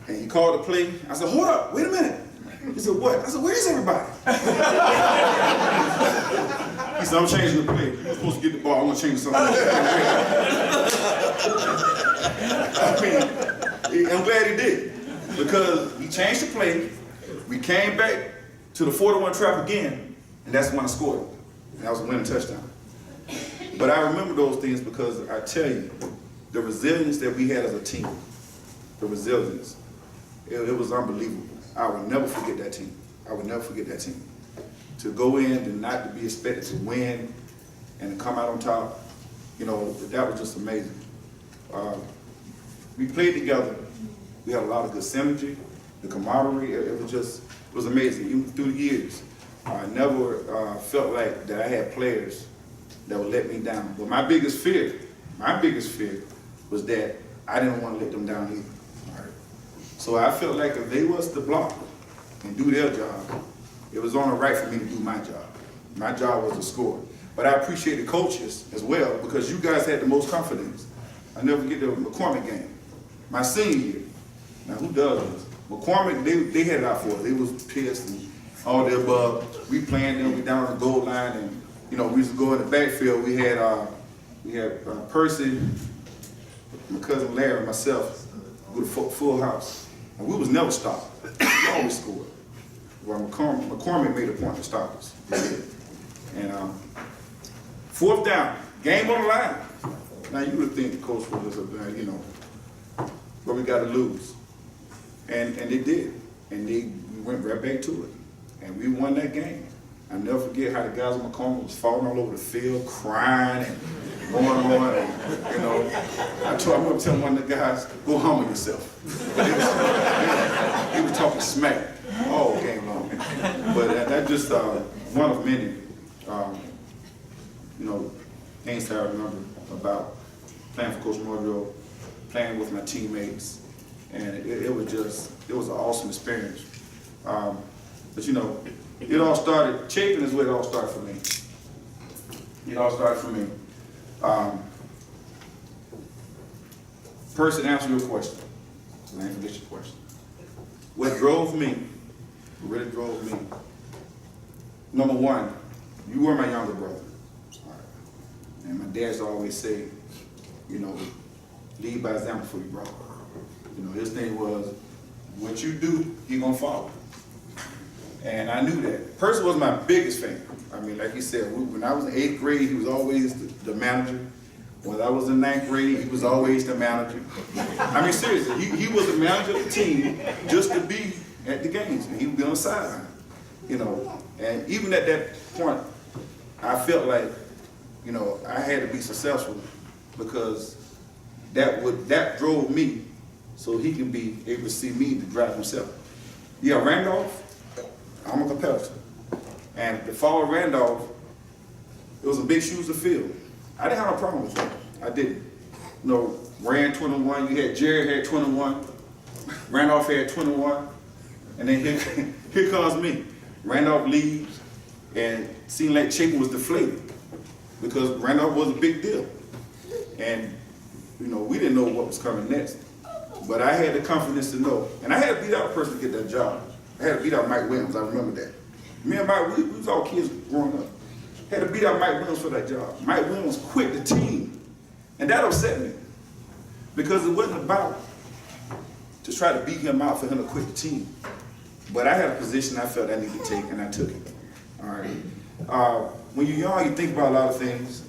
And he called the play. I said, hold up, wait a minute. He said, what? I said, where's everybody? He said, I'm changing the play. You're supposed to get the ball. I'm going to change something. I mean, I'm glad he did. Because he changed the play. We came back to the 41 trap again, and that's when I scored. And that was a winning touchdown. But I remember those things because I tell you, the resilience that we had as a team, the resilience, it was unbelievable. I will never forget that team. I will never forget that team. To go in and not to be expected to win and to come out on top, you know, that was just amazing. We played together. We had a lot of good synergy, the camaraderie. It was amazing. Even through the years, I never felt like that I had players that would let me down. But my biggest fear was that I didn't want to let them down either. So I felt like if they was to block and do their job, it was only right for me to do my job. My job was to score. But I appreciate the coaches as well because you guys had the most confidence. I never forget the McCormick game, my senior year. Now who does this? McCormick, they had it out for us. They was pissed and all the above. We playing them, we down on the goal line, and you know, we used to go in the backfield. We had Percy, my cousin Larry, myself, with a full house. And we was never stopped. We always scored. Well, McCormick made a point to stop us. And 4th down, game on the line. Now you would think the coach was you know, but we got to lose. And they did. And we went right back to it. And we won that game. I never forget how the guys on McCormick was falling all over the field, crying, and going on, and, you know, I remember telling one of the guys, go humble yourself. But he was talking smack all game long. But that's just one of many, you know, things that I remember about playing for Coach Muldrow, playing with my teammates, and it was an awesome experience. But you know, it all started, Chapin is where it all started for me. It all started for me. First, to answer your question, I ain't forget your question. What really drove me, number one, you were my younger brother. And my dad's always say, you know, lead by example for your brother. You know, his thing was, what you do, he gonna follow. And I knew that. Percy was my biggest fan. I mean, like he said, when I was in 8th grade, he was always the manager. When I was in 9th grade, he was always the manager. I mean, seriously, he was the manager of the team just to be at the games, and he would be on the sideline, you know. And even at that point, I felt like, you know, I had to be successful because that drove me so he can be able to see me to drive himself. Yeah, Randolph, I'm a competitor. And to follow Randolph, it was a big shoes to fill. I didn't have a problem with that. I didn't. You know, ran 21, you had Jerry had 21, Randolph had 21, and then here comes me. Randolph leaves, and it seemed like Chapin was deflated because Randolph was a big deal. And, you know, we didn't know what was coming next. But I had the confidence to know. And I had to beat out a person to get that job. I had to beat out Mike Williams, I remember that. Me and Mike, we was all kids growing up. Had to beat out Mike Williams for that job. Mike Williams quit the team. And that upset me. Because it wasn't about to try to beat him out for him to quit the team. But I had a position I felt I needed to take, and I took it. All right. When you're young, you think about a lot of things.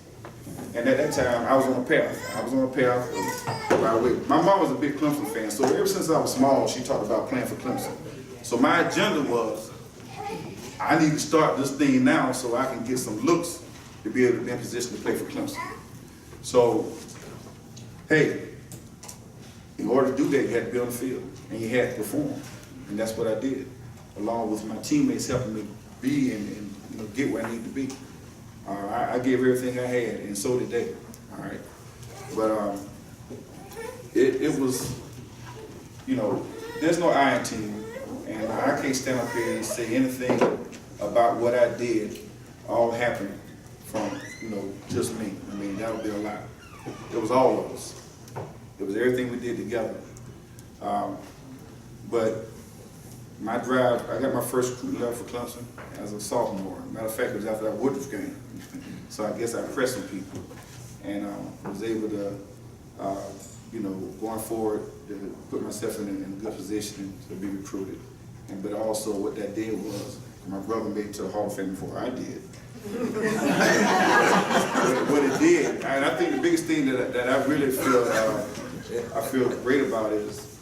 And at that time, I was on a path. I was on a path. My mom was a big Clemson fan, so ever since I was small, she talked about playing for Clemson. So my agenda was, I need to start this thing now so I can get some looks to be able to be in position to play for Clemson. So, hey, in order to do that, you had to be on the field, and you had to perform. And that's what I did, along with my teammates helping me be and you know, get where I need to be. I gave everything I had, and so did they. All right, but it was, you know, there's no I in team, and I can't stand up here and say anything about what I did. All happened from, you know, just me. I mean, that would be a lie. It was all of us. It was everything we did together. But my drive, I got my first crew level for Clemson as a sophomore. Matter of fact, it was after that Woodruff game. So I guess I pressed some people and was able to, you know, going forward, to put myself in a good position to be recruited. But also what that did was, my brother made it to the Hall of Fame before I did. What it did, and I think the biggest thing that I really feel great about is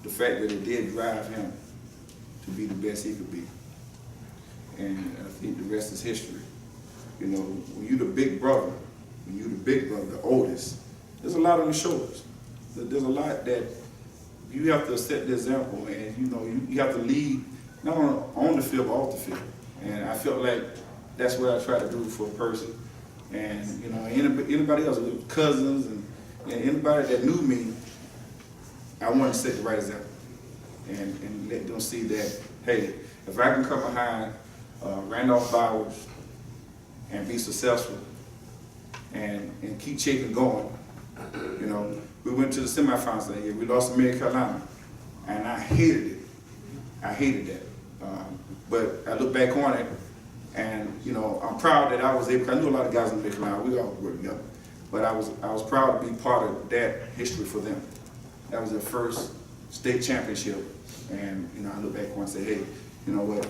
the fact that it did drive him to be the best he could be. And I think the rest is history. You know, when you're the big brother, the oldest, there's a lot on your shoulders. There's a lot that you have to set the example, and you know, you have to lead not on the field, but off the field. And I felt like that's what I try to do for a person. And you know, anybody else, cousins and anybody that knew me, I wanted to set the right example and let them see that, hey, if I can come behind Randolph Bowers and be successful and keep Chapin going, you know, we went to the semifinals that year. We lost to North Carolina, and I hated it. I hated that. But I look back on it, and you know, I'm proud that I was able. I knew a lot of guys in North Carolina. We all worked together, but I was proud to be part of that history for them. That was their first state championship, and you know, I look back on and say, hey, you know what?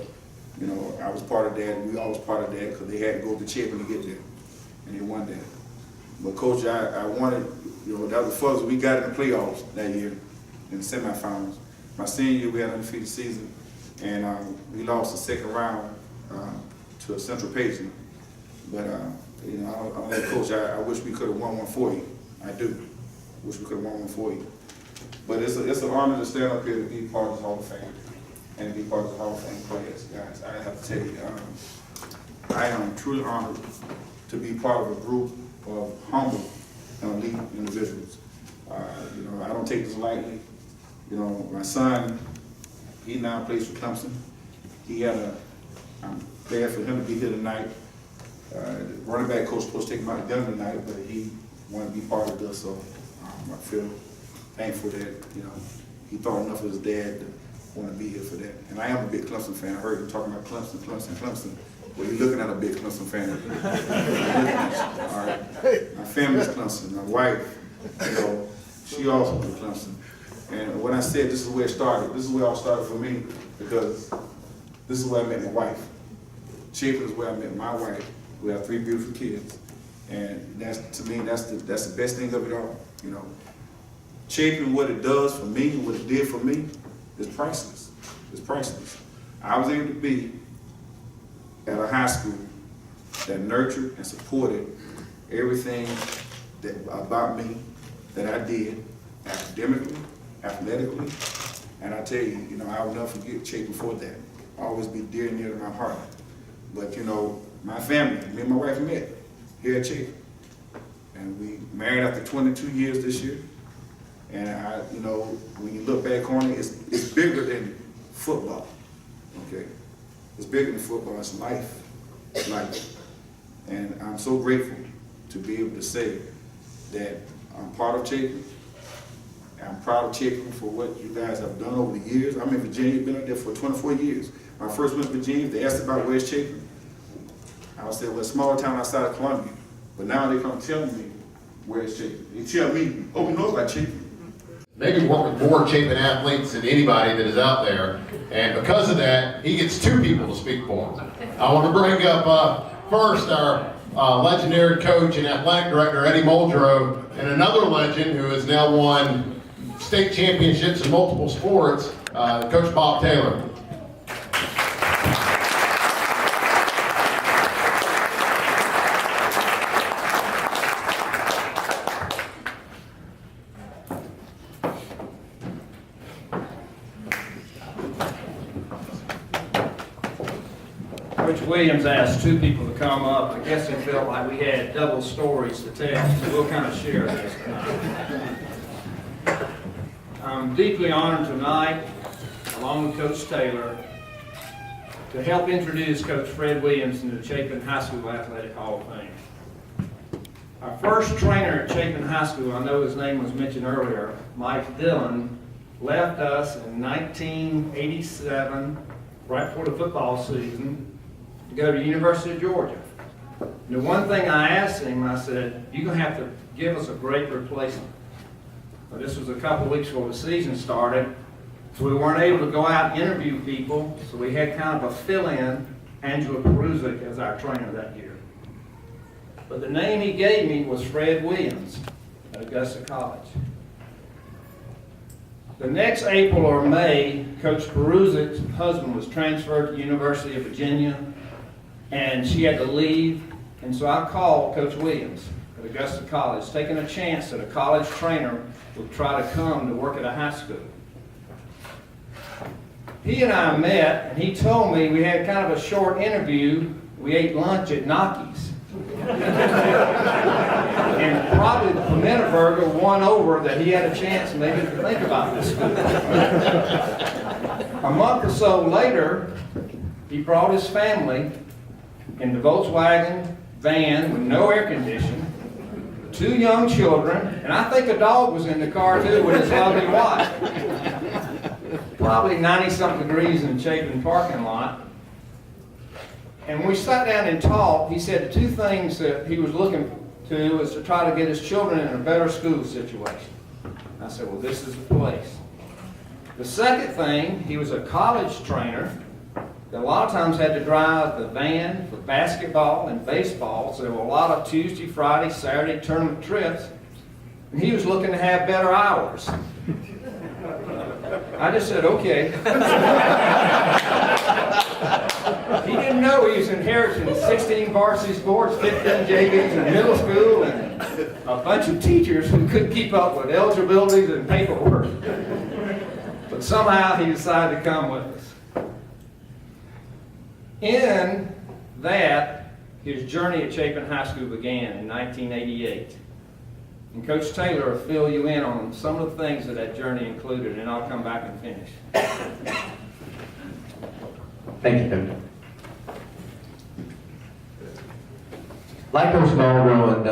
You know, I was part of that, and we all was part of that because they had to go to Chapin to get there, and they won that. But coach, I wanted, you know, that was the first we got in the playoffs that year, in the semifinals. My senior year, we had an undefeated season, and we lost the second round to a Central Payson. But, you know, I'm a coach, I wish we could have won one for you. I do. Wish we could have won one for you. But it's an honor to stand up here to be part of the Hall of Fame and to be part of the Hall of Fame players, guys. I have to tell you, I am truly honored to be part of a group of humble and elite individuals. You know, I don't take this lightly. You know, my son, he now plays for Clemson. I'm glad for him to be here tonight. Running back coach supposed to take him out to dinner tonight, but he wanted to be part of this, so I feel thankful that, you know, he thought enough of his dad to want to be here for that. And I am a big Clemson fan. I heard him talking about Clemson. Well, you're looking at a big Clemson fan. All right. My family's Clemson. My wife, you know, she also was Clemson. And when I said this is where it started, this is where it all started for me, because this is where I met my wife. Chapin is where I met my wife. We have 3 beautiful kids. And that's, to me, that's the best thing of it all, you know. Chapin, what it does for me, what it did for me, is priceless. It's priceless. I was able to be at a high school that nurtured and supported everything about me that I did, academically, athletically, and I tell you, you know, I will never forget Chapin for that. I'll always be dear and near to my heart. But you know, my family, me and my wife met here at Chapin, and we married after 22 years this year. And you know, when you look back on it, it's bigger than football. Okay, it's bigger than football. It's life, life. And I'm so grateful to be able to say that I'm part of Chapin. I'm proud of Chapin for what you guys have done over the years. I'm in Virginia, been out there for 24 years. When I first went to Virginia, they asked about where's Chapin. I would say, well, a smaller town outside of Columbia. But now they come tell me where's Chapin. They tell me, oh, we know about Chapin. Maybe work with more Chapin athletes than anybody that is out there. And because of that, he gets 2 people to speak for him. I want to bring up first our legendary coach and athletic director, Eddie Muldrow, and another legend who has now won state championships in multiple sports, Coach Bob Taylor. Coach Williams asked 2 people to come up. I guess he felt like we had double stories to tell, so we'll kind of share this tonight. I'm deeply honored tonight, along with Coach Taylor, to help introduce Coach Fred Williams into the Chapin High School Athletic Hall of Fame. Our first trainer at Chapin High School, I know his name was mentioned earlier, Mike Dillon, left us in 1987, right before the football season, to go to the University of Georgia. And the one thing I asked him, I said, you're going to have to give us a great replacement. Well, this was a couple of weeks before the season started, so we weren't able to go out and interview people, so we had kind of a fill-in, Angela Peruzic, as our trainer that year. But the name he gave me was Fred Williams at Augusta College. The next April or May, Coach Peruzic's husband was transferred to the University of Virginia, and she had to leave, and so I called Coach Williams at Augusta College, taking a chance that a college trainer would try to come to work at a high school. He and I met, and he told me we had kind of a short interview. We ate lunch at Nocki's. And probably the pimento burger won over that he had a chance maybe to think about this school. A month or so later, he brought his family in the Volkswagen van with no air conditioning, 2 young children, and I think a dog was in the car too with his lovely wife. Probably 90-something degrees in the Chapin parking lot. And when we sat down and talked, he said the 2 things that he was looking to was to try to get his children in a better school situation. I said, well, this is the place. The second thing, he was a college trainer that a lot of times had to drive the van for basketball and baseball, so there were a lot of Tuesday, Friday, Saturday tournament trips, and he was looking to have better hours. I just said, okay. He didn't didn't know he was inheriting 16 varsity sports, 15 JVs in middle school, and a bunch of teachers who couldn't keep up with eligibilities and paperwork. But somehow he decided to come with us. In that, his journey at Chapin High School began in 1988. And Coach Taylor will fill you in on some of the things that journey included, and I'll come back and finish. Thank you, Coach. Like Coach Muldrow and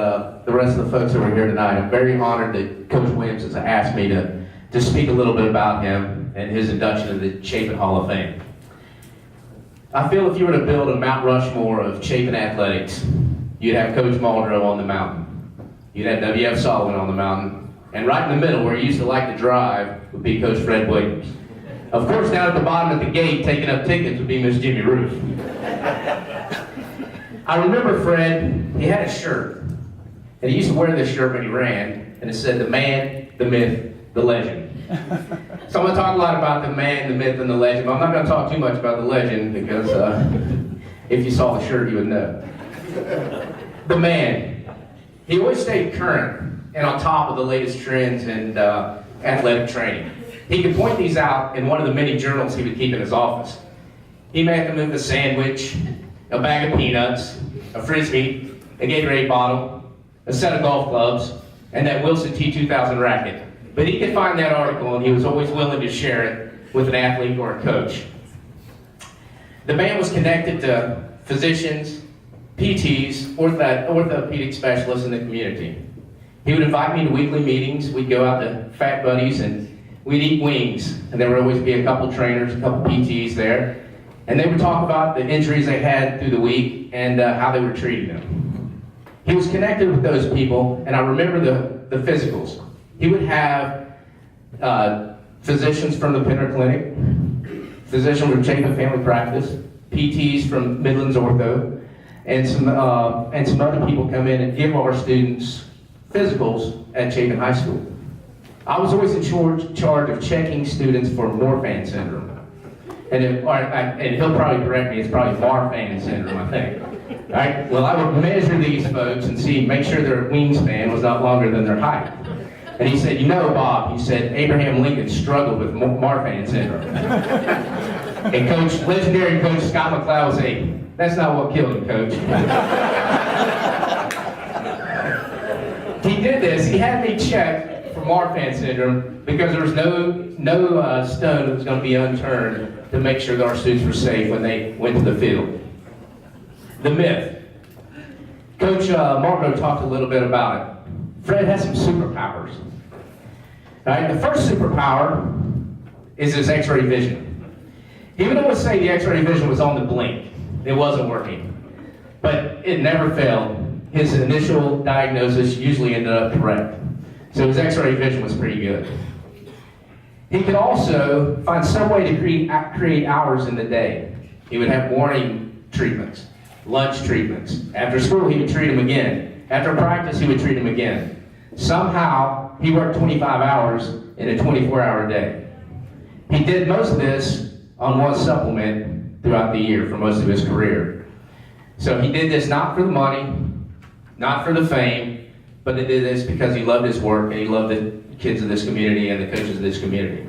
the rest of the folks that were here tonight, I'm very honored that Coach Williams has asked me to speak a little bit about him and his induction to the Chapin Hall of Fame. I feel if you were to build a Mount Rushmore of Chapin athletics, you'd have Coach Muldrow on the mountain. You'd have W.F. Sullivan on the mountain. And right in the middle, where he used to like to drive, would be Coach Fred Williams. Of course, down at the bottom of the gate, taking up tickets, would be Miss Jimmie Ruff. I remember Fred, he had a shirt. And he used to wear this shirt when he ran, and it said, "The man, the myth, the legend." So I'm going to talk a lot about the man, the myth, and the legend, but I'm not going to talk too much about the legend, because if you saw the shirt, you would know. The man. He always stayed current and on top of the latest trends and athletic training. He could point these out in one of the many journals he would keep in his office. He may have to move a sandwich, a bag of peanuts, a Frisbee, a Gatorade bottle, a set of golf clubs, and that Wilson T2000 racket. But he could find that article, and he was always willing to share it with an athlete or a coach. The man was connected to physicians, PTs, orthopedic specialists in the community. He would invite me to weekly meetings. We'd go out to Fat Buddies and we'd eat wings. And there would always be a couple trainers, a couple PTs there. And they would talk about the injuries they had through the week and how they were treating them. He was connected with those people, and I remember the physicals. He would have physicians from the Penner Clinic, physicians from Chapin Family Practice, PTs from Midlands Ortho, and some other people come in and give our students physicals at Chapin High School. I was always in charge of checking students for Marfan syndrome. And he'll probably correct me, it's probably Marfan syndrome, I think. All right? Well, I would measure these folks and make sure their wingspan was not longer than their height. And he said, "You know, Bob," he said, "Abraham Lincoln struggled with Marfan syndrome." And legendary coach Scott McLeod would say, "That's not what killed him, Coach." He did this. He had me check for Marfan syndrome because there was no stone that was going to be unturned to make sure that our students were safe when they went to the field. The myth. Coach Marco talked a little bit about it. Fred has some superpowers. All right, the first superpower is his X-ray vision. He would always say the X-ray vision was on the blink. It wasn't working. But it never failed. His initial diagnosis usually ended up correct. So his X-ray vision was pretty good. He could also find some way to create hours in the day. He would have morning treatments, lunch treatments. After school, he would treat him again. After practice, he would treat him again. Somehow, he worked 25 hours in a 24-hour day. He did most of this on one supplement throughout the year for most of his career. So he did this not for the money, not for the fame, but he did this because he loved his work and he loved the kids of this community and the coaches of this community.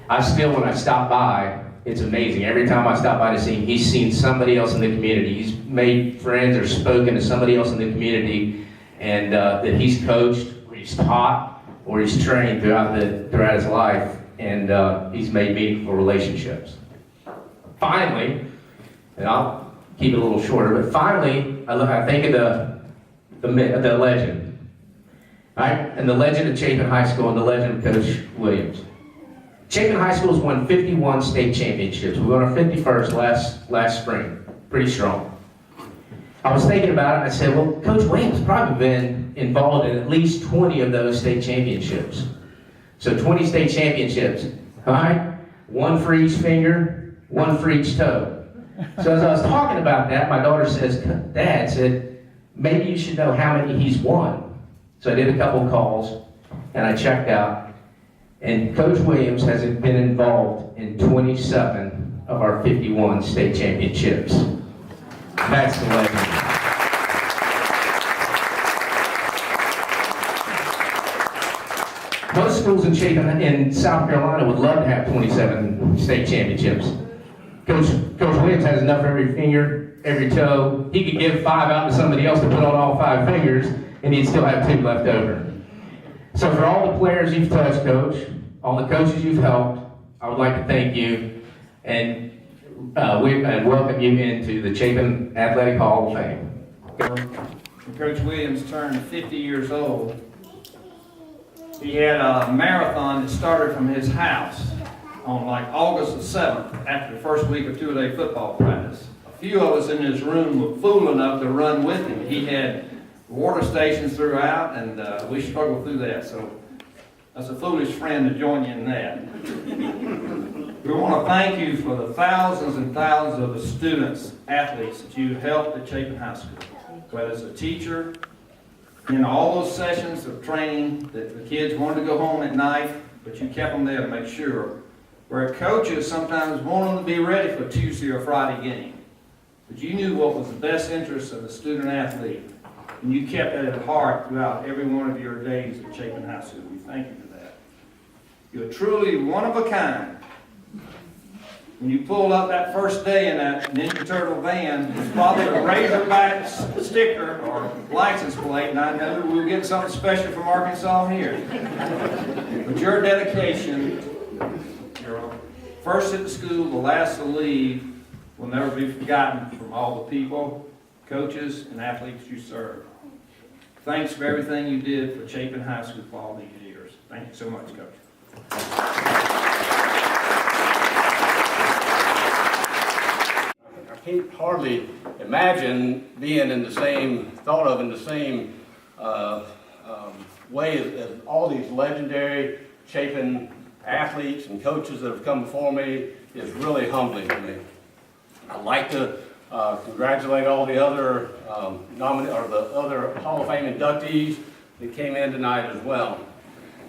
When I stop by, it's amazing. Every time I stop by to see him, he's seen somebody else in the community. He's made friends or spoken to somebody else in the community, and that he's coached, or he's taught, or he's trained throughout his life, and he's made meaningful relationships. Finally, and I'll keep it a little shorter, but finally, I think of the legend. All right? And the legend of Chapin High School and the legend of Coach Williams. Chapin High School has won 51 state championships. We won our 51st last spring. Pretty strong. I was thinking about it and I said, well, Coach Williams probably been involved in at least 20 of those state championships. So 20 state championships. All right? One for each finger, one for each toe. So as I was talking about that, my daughter says, Dad said, maybe you should know how many he's won. So I did a couple of calls, and I checked out, and Coach Williams has been involved in 27 of our 51 state championships. That's the legend. Most schools in Chapin in South Carolina would love to have 27 state championships. Coach Williams has enough for every finger, every toe. He could give 5 out to somebody else to put on all 5 fingers, and he'd still have 2 left over. So for all the players you've touched, Coach, all the coaches you've helped, I would like to thank you and welcome you into the Chapin Athletic Hall of Fame. When Coach Williams turned 50 years old, he had a marathon that started from his house on like August the 7th after the first week of two-a-day football practice. A few of us in this room were fool enough to run with him. He had water stations throughout, and we struggled through that, so that's a foolish friend to join you in that. We want to thank you for the thousands and thousands of the students, athletes that you helped at Chapin High School, whether it's a teacher, in all those sessions of training that the kids wanted to go home at night, but you kept them there to make sure. Where coaches sometimes want them to be ready for a Tuesday or Friday game. But you knew what was the best interest of the student athlete, and you kept that at heart throughout every one of your days at Chapin High School. We thank you for that. You're truly one of a kind. When you pulled up that first day in that Ninja Turtle van, it's probably a Razorback sticker or license plate, and I knew we were getting something special from Arkansas here. But your dedication, you're first at the school, the last to leave, will never be forgotten from all the people, coaches, and athletes you serve. Thanks for everything you did for Chapin High School for all these years. Thank you so much, Coach. I can't hardly imagine being in the same, thought of in the same way as all these legendary Chapin athletes and coaches that have come before me is really humbling to me. I'd like to congratulate all the other the other Hall of Fame inductees that came in tonight as well.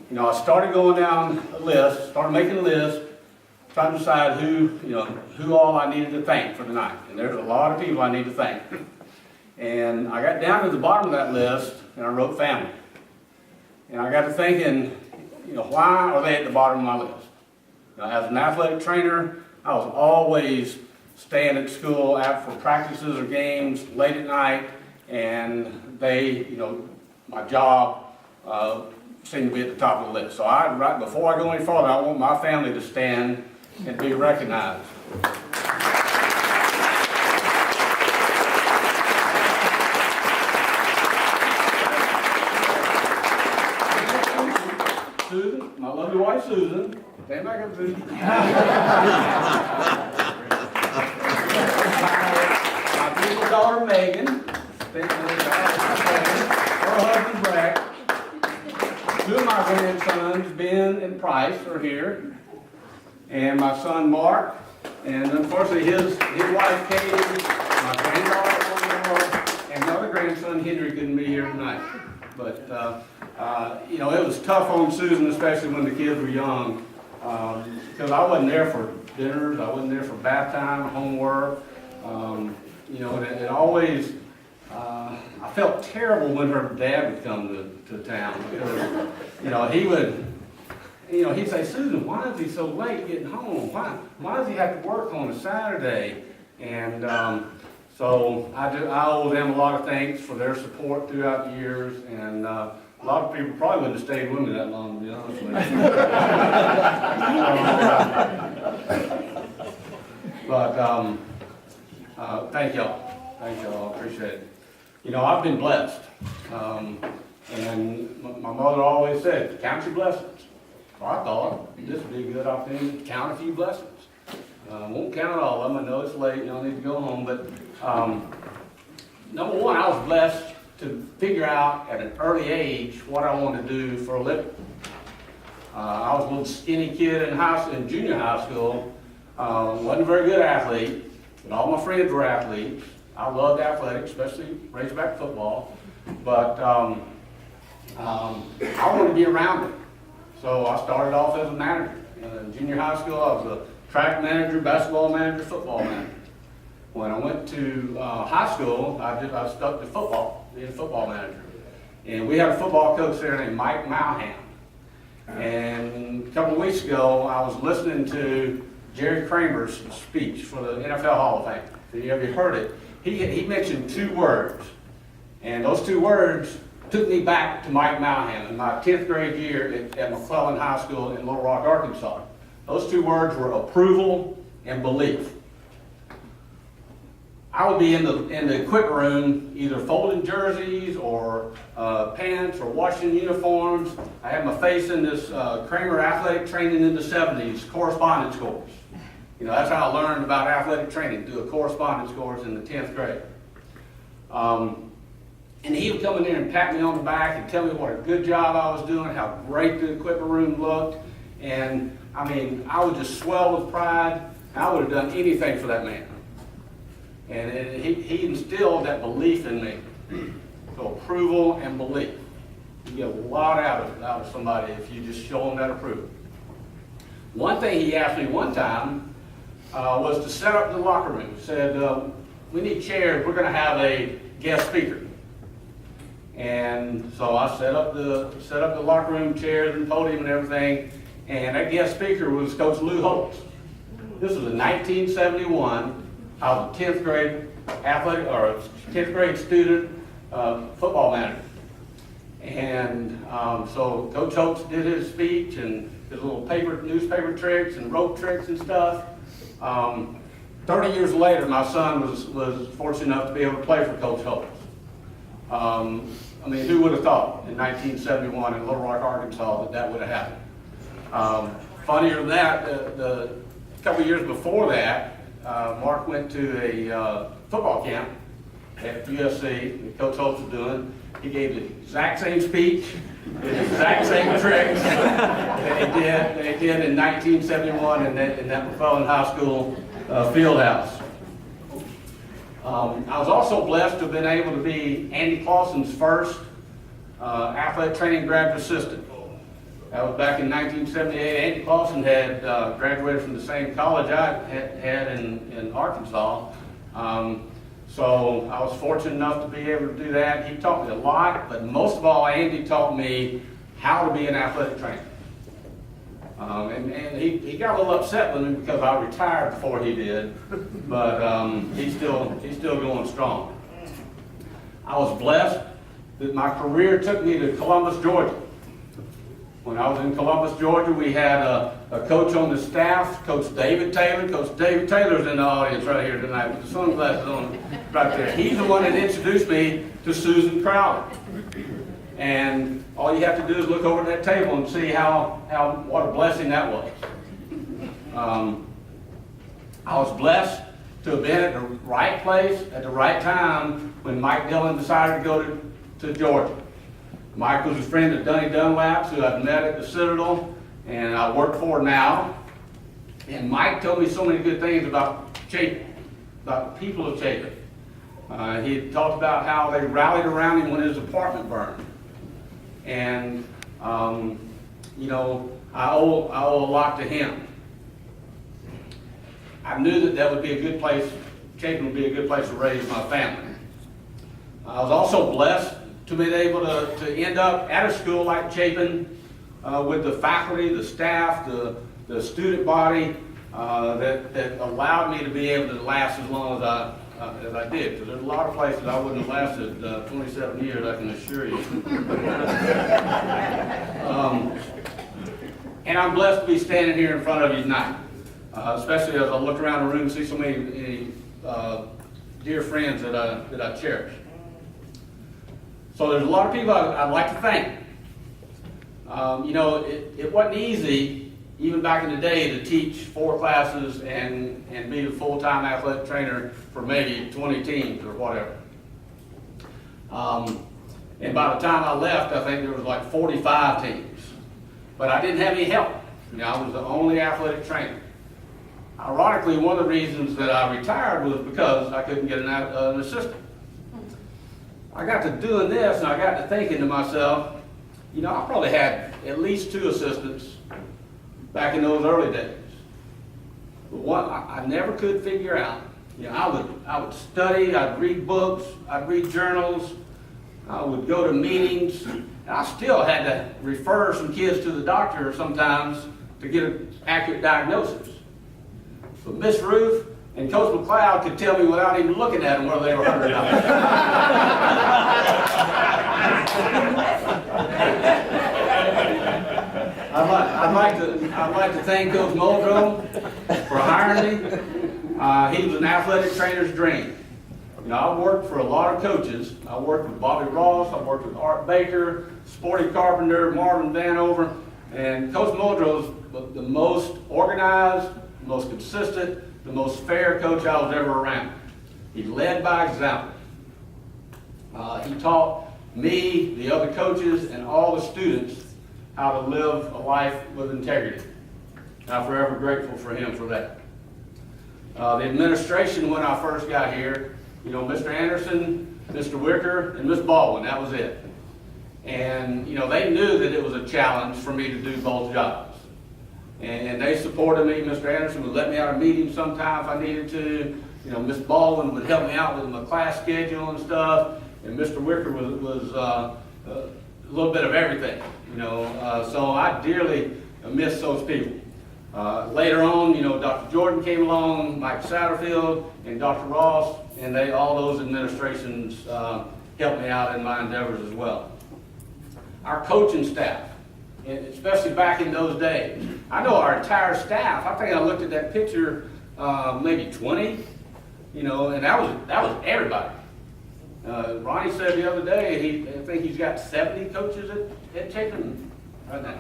You know, I started going down a list, started making a list, trying to decide who all I needed to thank for tonight. And there's a lot of people I need to thank. And I got down to the bottom of that list and I wrote family. And I got to thinking, why are they at the bottom of my list? As an athletic trainer, I was always staying at school after practices or games late at night, and my job seemed to be at the top of the list. So right before I go any further, I want my family to stand and be recognized. Susan, my lovely wife Susan, stand back up, Susan. My beautiful daughter Megan, her husband Brad. 2 of my grandsons, Ben and Price, are here, and my son Mark, and unfortunately his wife Katie, my granddaughter, and another grandson Henry couldn't be here tonight. But it was tough on Susan, especially when the kids were young, because I wasn't there for dinners, I wasn't there for bath time, homework. It always, I felt terrible when her dad would come to town, because, he'd say, Susan, why is he so late getting home? Why does he have to work on a Saturday? And so I owe them a lot of thanks for their support throughout the years, and a lot of people probably wouldn't have stayed with me that long, to be honest with you. But thank y'all. Thank y'all. I appreciate it. I've been blessed. And my mother always said, count your blessings. So I thought this would be a good opportunity to count a few blessings. Won't count all of them. I know it's late. Y'all need to go home. But number one, I was blessed to figure out at an early age what I wanted to do for a living. I was a little skinny kid in junior high school. Wasn't a very good athlete, but all my friends were athletes. I loved athletics, especially Razorback football. But I wanted to be around it. So I started off as a manager. In junior high school, I was a track manager, basketball manager, football manager. When I went to high school, I stuck to football, being a football manager. And we had a football coach there named Mike Malham. And a couple of weeks ago, I was listening to Jerry Kramer's speech for the NFL Hall of Fame. If you ever heard it, he mentioned two words. And those two words took me back to Mike Malham in my 10th grade year at McClellan High School in Little Rock, Arkansas. Those two words were approval and belief. I would be in the equipment room, either folding jerseys or pants or washing uniforms. I had my face in this Kramer athletic training in the 70s, correspondence course. You know, that's how I learned about athletic training, do a correspondence course in the 10th grade. And he would come in there and pat me on the back and tell me what a good job I was doing, how great the equipment room looked. And I mean, I would just swell with pride. I would have done anything for that man. And he instilled that belief in me. So approval and belief. You get a lot out of somebody if you just show them that approval. One thing he asked me one time was to set up the locker room. He said, we need chairs. We're going to have a guest speaker. And so I set up the locker room chairs and podium and everything. And that guest speaker was Coach Lou Holtz. This was in 1971. I was a 10th grade athletic, or a 10th grade student football manager. And so Coach Holtz did his speech and his little newspaper tricks and rope tricks and stuff. 30 years later, my son was fortunate enough to be able to play for Coach Holtz. I mean, who would have thought in 1971 in Little Rock, Arkansas, that would have happened? Funnier than that, a couple years before that, Mark went to a football camp at USC that Coach Holtz was doing. He gave the exact same speech, the exact same tricks that they did in 1971 in that McClellan High School field house. I was also blessed to have been able to be Andy Clausen's first athletic training graduate assistant. That was back in 1978. Andy Clausen had graduated from the same college I had in Arkansas. So I was fortunate enough to be able to do that. He taught me a lot, but most of all, Andy taught me how to be an athletic trainer. And he got a little upset with me because I retired before he did, but he's still going strong. I was blessed that my career took me to Columbus, Georgia. When I was in Columbus, Georgia, we had a coach on the staff, Coach David Taylor. Coach David Taylor's in the audience right here tonight with the sunglasses on right there. He's the one that introduced me to Susan Crowder. And all you have to do is look over at that table and see what a blessing that was. I was blessed to have been at the right place at the right time when Mike Dillon decided to go to Georgia. Mike was a friend of Dunny Dunlap's who I've met at the Citadel and I work for now. And Mike told me so many good things about Chapin, about the people of Chapin. He had talked about how they rallied around him when his apartment burned. And, you know, I owe a lot to him. I knew that would be a good place, Chapin would be a good place to raise my family. I was also blessed to be able to end up at a school like Chapin with the faculty, the staff, the student body that allowed me to be able to last as long as I did. Because there's a lot of places I wouldn't have lasted 27 years, I can assure you. And I'm blessed to be standing here in front of you tonight, especially as I look around the room and see so many dear friends that I cherish. So there's a lot of people I'd like to thank. You know, it wasn't easy, even back in the day, to teach 4 classes and be a full-time athletic trainer for maybe 20 teams or whatever. And by the time I left, I think there was like 45 teams. But I didn't have any help. You know, I was the only athletic trainer. Ironically, one of the reasons that I retired was because I couldn't get an assistant. I got to doing this and I got to thinking to myself, you know, I probably had at least 2 assistants back in those early days. But one I never could figure out You know, I would study, I'd read books, I'd read journals, I would go to meetings, and I still had to refer some kids to the doctor sometimes to get an accurate diagnosis. But Miss Ruff and Coach McLeod could tell me without even looking at them whether they were hurt or not. I'd like to thank Coach Muldrow for hiring me. He was an athletic trainer's dream. You know, I worked for a lot of coaches. I worked with Bobby Ross, I worked with Art Baker, Sporty Carpenter, Marvin Vanover, and Coach Muldrow was the most organized, the most consistent, the most fair coach I was ever around. He led by example. He taught me, the other coaches, and all the students how to live a life with integrity. And I'm forever grateful for him for that. The administration, when I first got here, you know, Mr. Anderson, Mr. Wicker, and Ms. Baldwin, that was it. And, you know, they knew that it was a challenge for me to do both jobs. And they supported me. Mr. Anderson would let me out of meetings sometimes if I needed to. You know, Ms. Baldwin would help me out with my class schedule and stuff. And Mr. Wicker was a little bit of everything, you know. So I dearly miss those people. Later on, you know, Dr. Jordan came along, Mike Satterfield, and Dr. Ross, and all those administrations helped me out in my endeavors as well. Our coaching staff, and especially back in those days, I know our entire staff. I think I looked at that picture, maybe 20, you know, and that was everybody. Ronnie said the other day, I think he's got 70 coaches at Chapin right now.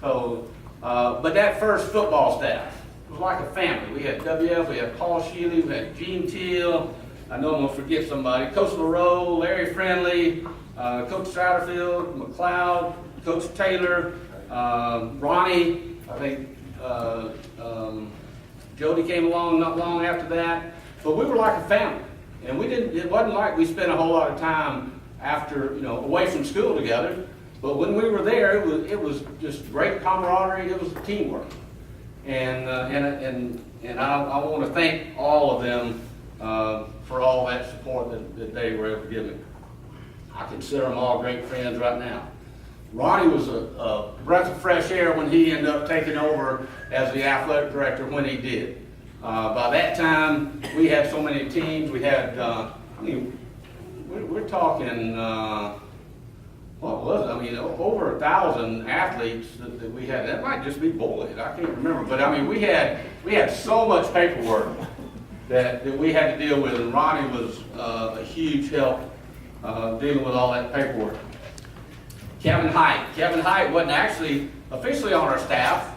So, but that first football staff was like a family. We had WF, we had Paul Shealy, we had Gene Teal. I know I'm gonna forget somebody. Coach LaRoe, Larry Friendly, Coach Satterfield, McLeod, Coach Taylor, Ronnie. I think Jody came along not long after that. But we were like a family. And it wasn't like we spent a whole lot of time after, you know, away from school together. But when we were there, it was just great camaraderie. It was teamwork. And I want to thank all of them for all that support that they were able to give me. I consider them all great friends right now. Ronnie was a breath of fresh air when he ended up taking over as the athletic director when he did. By that time, we had so many teams. We had, I mean, we're talking, what was it? I mean, over 1,000 athletes that we had. That might just be boys. I can't remember. But I mean, we had so much paperwork that we had to deal with, and Ronnie was a huge help dealing with all that paperwork. Kevin Height wasn't actually officially on our staff,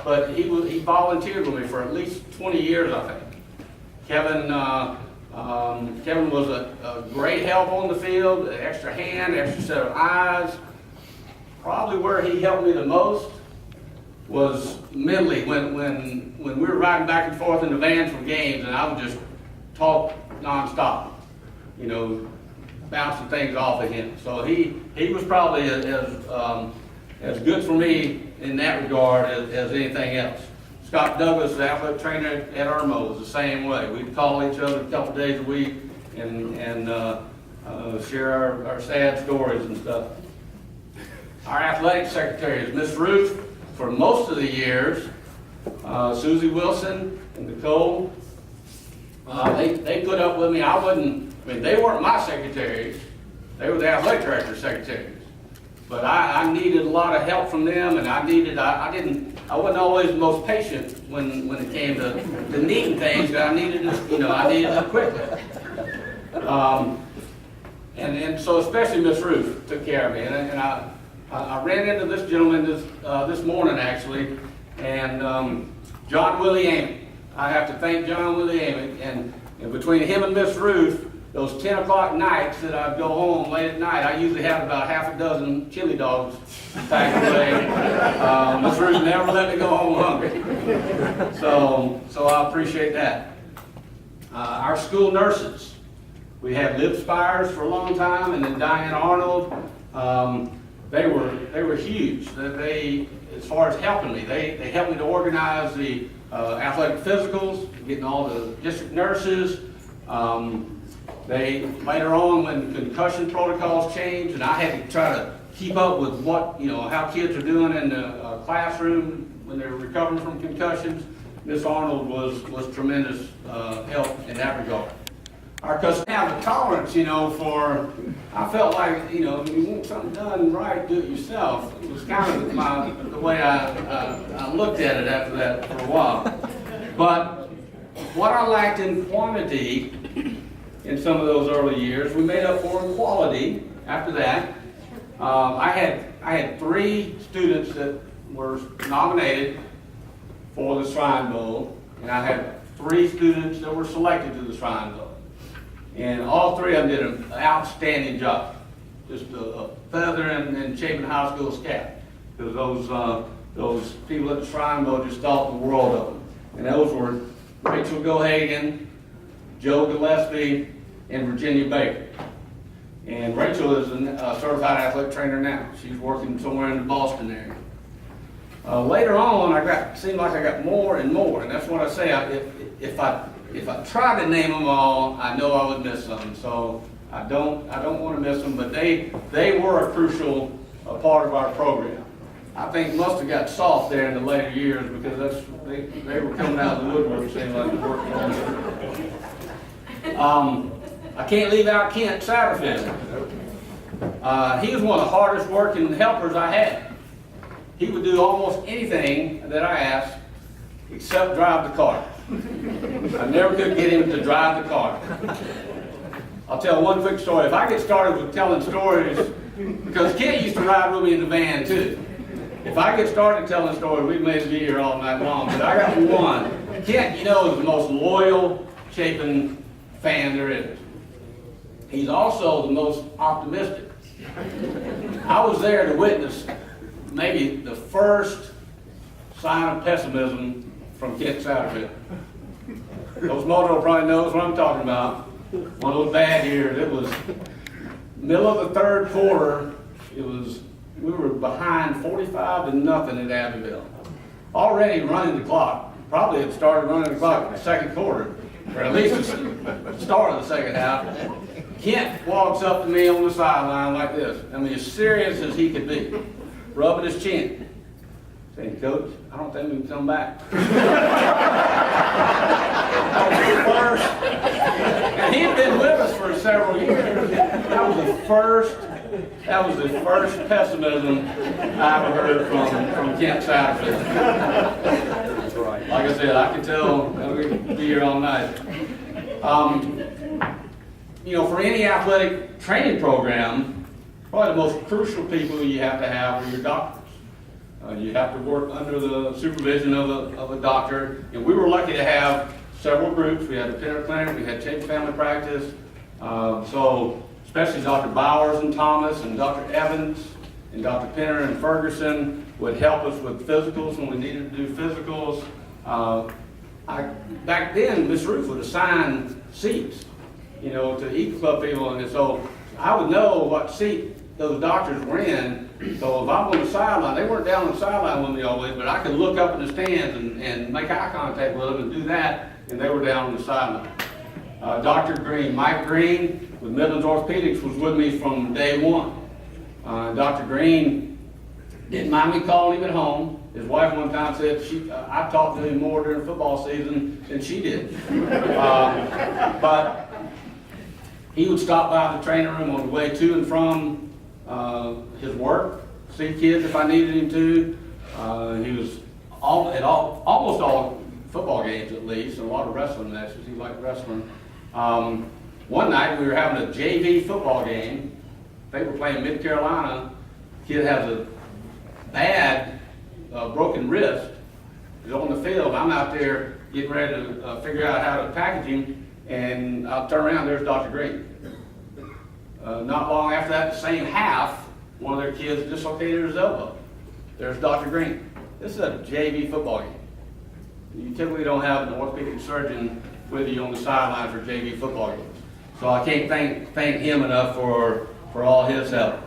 but he volunteered with me for at least 20 years, I think. Kevin was a great help on the field, an extra hand, extra set of eyes. Probably where he helped me the most was mentally when we were riding back and forth in the vans from games, and I would just talk nonstop, you know, bouncing things off of him. So he was probably as good for me in that regard as anything else. Scott Douglas, the athletic trainer at Irmo, was the same way. We'd call each other a couple days a week and share our sad stories and stuff. Our athletic secretary is Miss Ruff for most of the years. Susie Wilson and Nicole, they put up with me. They weren't my secretaries. They were the athletic director's secretaries. But I needed a lot of help from them, and I wasn't always the most patient when it came to needing things. I needed it quickly. And so especially Miss Ruff took care of me, and I ran into this gentleman this morning actually, and John Willie Amy. I have to thank John Willie Amy, and between him and Miss Ruff, those 10 o'clock nights that I'd go home late at night, I usually had about half a dozen chili dogs packed away. Miss Ruth never let me go home hungry. So I appreciate that. Our school nurses, we had Liv Spires for a long time, and then Diane Arnold. They were huge. They, as far as helping me, they helped me to organize the athletic physicals, getting all the district nurses. They later on, when concussion protocols changed, and I had to try to keep up with what, how kids are doing in the classroom when they're recovering from concussions. Miss Arnold was tremendous help in that regard. Our customers have a tolerance, I felt like, if you want something done right, do it yourself. It was kind of the way I looked at it after that for a while. But what I lacked in quantity in some of those early years, we made up for in quality after that. I had 3 students that were nominated for the Shrine Bowl, and I had 3 students that were selected to the Shrine Bowl. And all 3 of them did an outstanding job. Just a feather in Chapin High School's cap. Because those people at the Shrine Bowl just thought the world of them. And those were Rachel Gohagan, Joe Gillespie, and Virginia Baker. And Rachel is a certified athletic trainer now. She's working somewhere in the Boston area. Later on, seemed like I got more and more, and that's what I say. If I try to name them all, I know I would miss some. So I don't want to miss them, but they were a crucial part of our program. I think must have got soft there in the later years because they were coming out of the woodwork, it seemed like, to work for me. I can't leave out Kent Satterfield. He was one of the hardest working helpers I had. He would do almost anything that I asked except drive the car. I never could get him to drive the car. I'll tell one quick story. If I get started with telling stories, because Kent used to ride with me in the van too. If I get started telling stories, we may be here all night long, but I got one. Kent, is the most loyal Chapin fan there is. He's also the most optimistic. I was there to witness maybe the first sign of pessimism from Kent Satterfield. Those Moto probably knows what I'm talking about. One of those bad years. It was middle of the 3rd quarter. We were behind 45-0 at Abbeville. Already running the clock. Probably had started running the clock in the 2nd quarter, or at least the start of the 2nd half. Kent walks up to me on the sideline like this. I mean, as serious as he could be, rubbing his chin, saying, "Coach, I don't think we can come back." That was the first, and he had been with us for several years. That was the first pessimism I ever heard from Kent Satterfield. That's right. Like I said, I could tell we could be here all night. For any athletic training program, probably the most crucial people you have to have are your doctors. You have to work under the supervision of a doctor. And we were lucky to have several groups. We had a Pinner Clinic, we had Chapin Family Practice. So especially Dr. Bowers and Thomas and Dr. Evans and Dr. Pinner and Ferguson would help us with physicals when we needed to do physicals. Back then, Miss Ruff would assign seats, to Eagle Club people, and so I would know what seat those doctors were in. So if I'm on the sideline, they weren't down on the sideline with me always, but I could look up in the stands and make eye contact with them and do that, and they were down on the sideline. Dr. Green, Mike Green with Midlands Orthopedics was with me from day one. Dr. Green didn't mind me calling him at home. His wife one time said I talked to him more during football season than she did. But he would stop by the training room on the way to and from his work, see kids if I needed him to. He was at almost all football games at least, and a lot of wrestling matches. He liked wrestling. One night we were having a JV football game. They were playing Mid Carolina. The kid has a bad broken wrist. He's on the field. I'm out there getting ready to figure out how to package him, and I'll turn around, there's Dr. Green. Not long after that, the same half, one of their kids dislocated his elbow. There's Dr. Green. This is a JV football game. You typically don't have an orthopedic surgeon with you on the sideline for JV football games. So I can't thank him enough for all his help.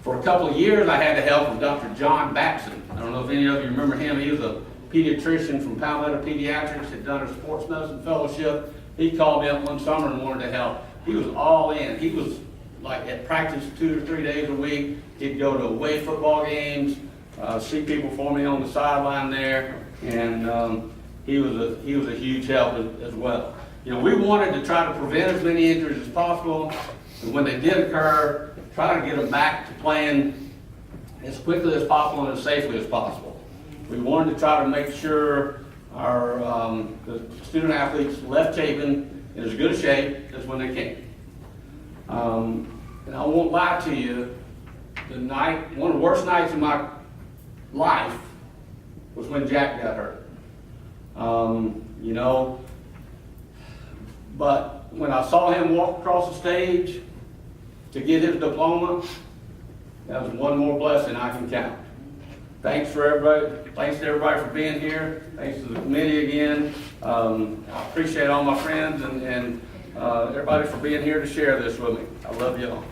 For a couple of years, I had the help of Dr. John Batson. I don't know if any of you remember him. He was a pediatrician from Palmetto Pediatrics, had done a sports medicine fellowship. He called me up one summer and wanted to help. He was all in. He was like at practice 2 to 3 days a week. He'd go to away football games, see people for me on the sideline there, and he was a huge help as well. You know, we wanted to try to prevent as many injuries as possible, and when they did occur, try to get them back to playing as quickly as possible and as safely as possible. We wanted to try to make sure our the student athletes left Chapin in as good a shape as when they came. And I won't lie to you, one of the worst nights of my life was when Jack got hurt. You know, but when I saw him walk across the stage to get his diploma, that was one more blessing I can count. Thanks to everybody for being here. Thanks to the committee again. I appreciate all my friends and everybody for being here to share this with me. I love y'all.